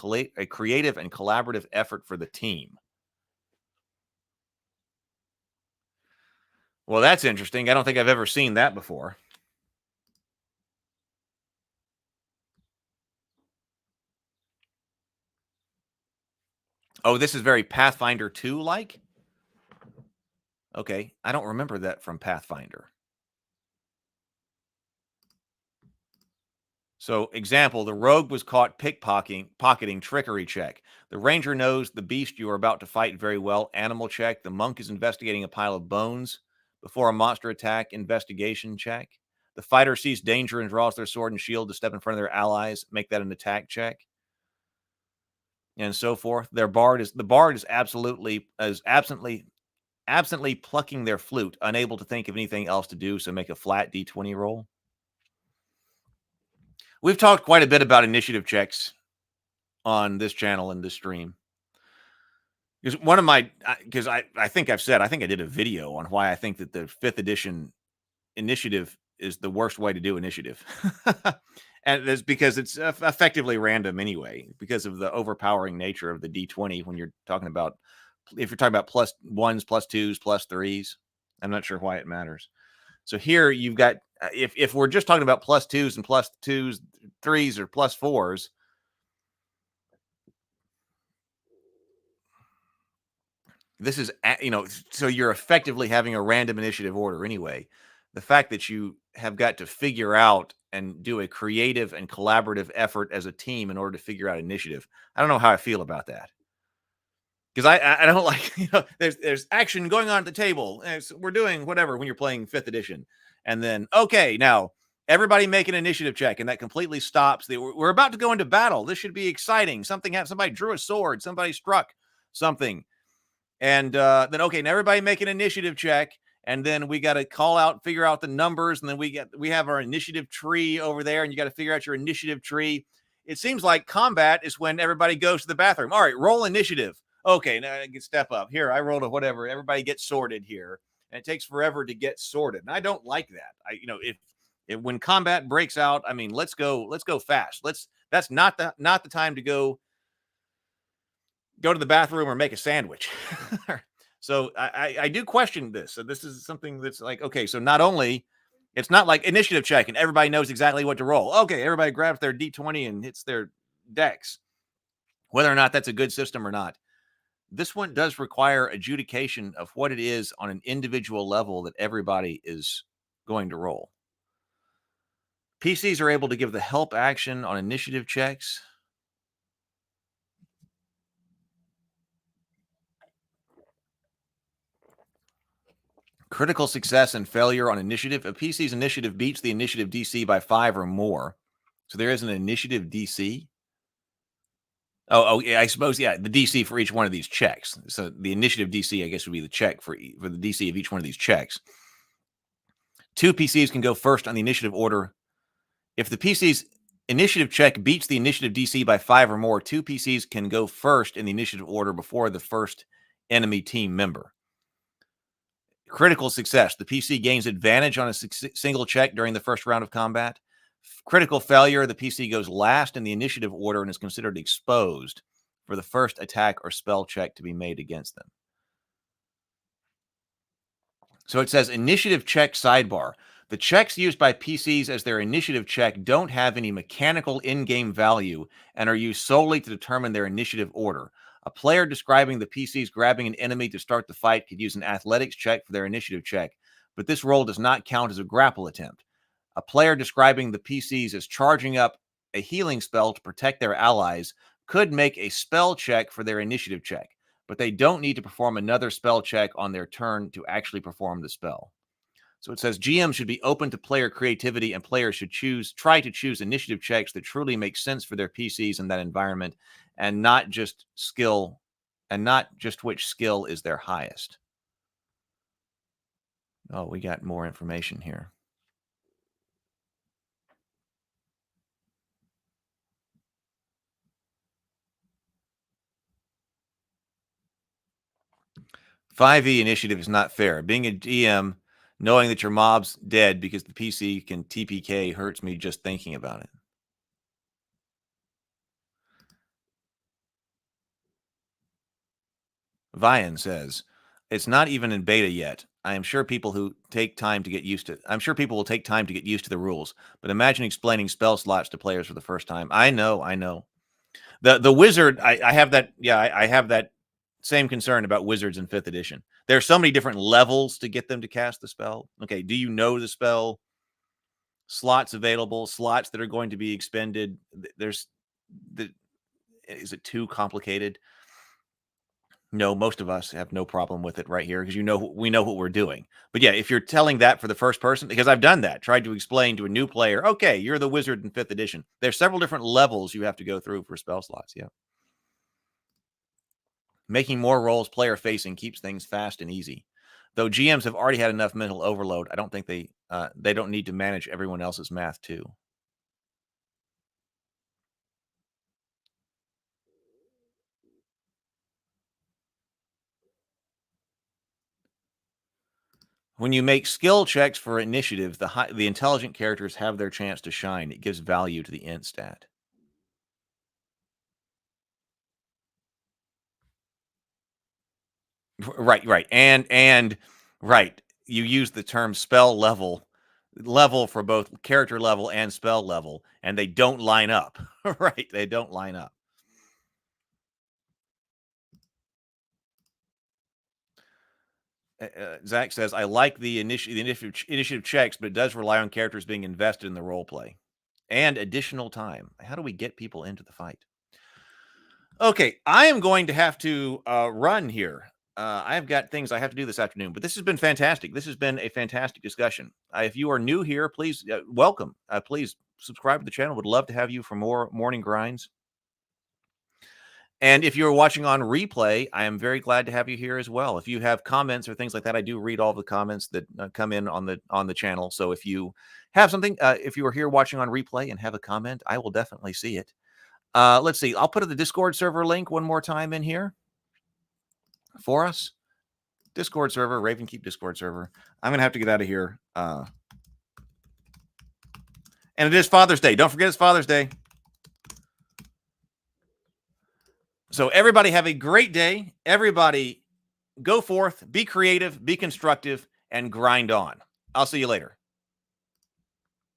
collaborative effort for the team. Well, that's interesting. I don't think I've ever seen that before. Oh, this is very Pathfinder 2-like? Okay, I don't remember that from Pathfinder. So, example, the rogue was caught pocketing trickery check. The ranger knows the beast you are about to fight very well, animal check. The monk is investigating a pile of bones before a monster attack, investigation check. The fighter sees danger and draws their sword and shield to step in front of their allies, make that an attack check. and so forth. The bard is absolutely absently plucking their flute, unable to think of anything else to do, so make a flat D20 roll. We've talked quite a bit about initiative checks on this channel and this stream. Because one of my, because I think I did a video on why I think that the 5th edition initiative is the worst way to do initiative. And it's because it's effectively random anyway, because of the overpowering nature of the D20 when you're talking about, if you're talking about plus 1s, plus 2s, plus 3s. I'm not sure why it matters. So here you've got, if we're just talking about plus 2s and plus 2s, 3s, or plus 4s, this is, so you're effectively having a random initiative order anyway. The fact that you have got to figure out and do a creative and collaborative effort as a team in order to figure out initiative, I don't know how I feel about that. Because I don't like, there's action going on at the table. We're doing whatever when you're playing 5th edition. And then, okay, now everybody make an initiative check. And that completely stops. We're about to go into battle. This should be exciting. Something happened. Somebody drew a sword. Somebody struck something. And then, okay, now everybody make an initiative check. And then we got to figure out the numbers. And then we have our initiative tree over there. And you got to figure out your initiative tree. It seems like combat is when everybody goes to the bathroom. All right, roll initiative. Okay, now I can step up. Here, I rolled a whatever. Everybody gets sorted here. And it takes forever to get sorted. And I don't like that. If when combat breaks out, I mean, let's go fast. That's not the time to go to the bathroom or make a sandwich. So I do question this. So this is something that's like, okay, so not only, it's not like initiative check and everybody knows exactly what to roll. Okay, everybody grabs their D20 and hits their decks. Whether or not that's a good system or not. This one does require adjudication of what it is on an individual level that everybody is going to roll. PCs are able to give the help action on initiative checks. Critical success and failure on initiative. A PC's initiative beats the initiative DC by 5 or more. So there is an initiative DC. Oh, yeah, I suppose, yeah, the DC for each one of these checks. So the initiative DC, I guess, would be the check for the DC of each one of these checks. 2 PCs can go first on the initiative order. If the PC's initiative check beats the initiative DC by 5 or more, 2 PCs can go first in the initiative order before the first enemy team member. Critical success. The PC gains advantage on a single check during the first round of combat. Critical failure. The PC goes last in the initiative order and is considered exposed for the first attack or spell check to be made against them. So it says initiative check sidebar. The checks used by PCs as their initiative check don't have any mechanical in-game value and are used solely to determine their initiative order. A player describing the PCs grabbing an enemy to start the fight could use an athletics check for their initiative check, but this roll does not count as a grapple attempt. A player describing the PCs as charging up a healing spell to protect their allies could make a spell check for their initiative check, but they don't need to perform another spell check on their turn to actually perform the spell. So it says GM should be open to player creativity and players should try to choose initiative checks that truly make sense for their PCs in that environment and not just which skill is their highest. Oh, we got more information here. "5e initiative is not fair. Being a GM, knowing that your mob's dead because the PC can TPK hurts me just thinking about it." Vian says, "It's not even in beta yet. I am sure people will take time to get used to the rules, but imagine explaining spell slots to players for the first time." I know. The wizard, I have that. Yeah, I have that same concern about wizards in 5th edition. There are so many different levels to get them to cast the spell. Okay, do you know the spell? Slots available, slots that are going to be expended. Is it too complicated? No, most of us have no problem with it right here because we know what we're doing. But yeah, if you're telling that for the first person, because I've done that, tried to explain to a new player, okay, you're the wizard in 5th edition. There's several different levels you have to go through for spell slots. Yeah. Making more roles player facing keeps things fast and easy. Though GMs have already had enough mental overload, I don't think they don't need to manage everyone else's math too. When you make skill checks for initiative, the intelligent characters have their chance to shine. It gives value to the int stat. Right. And right. You use the term spell level for both character level and spell level, and they don't line up. Right. They don't line up. Zach says, I like the initiative checks, but it does rely on characters being invested in the role play and additional time. How do we get people into the fight? Okay, I am going to have to run here. I've got things I have to do this afternoon, but this has been fantastic. This has been a fantastic discussion. If you are new here, please welcome. Please subscribe to the channel. Would love to have you for more morning grinds. And if you're watching on replay, I am very glad to have you here as well. If you have comments or things like that, I do read all the comments that come in on the channel. So if you have something, if you are here watching on replay and have a comment, I will definitely see it. Let's see. I'll put the Discord server link one more time in here for us. Discord server, Ravenkeep Discord server. I'm going to have to get out of here. And it is Father's Day. Don't forget it's Father's Day. So everybody have a great day. Everybody go forth, be creative, be constructive, and grind on. I'll see you later.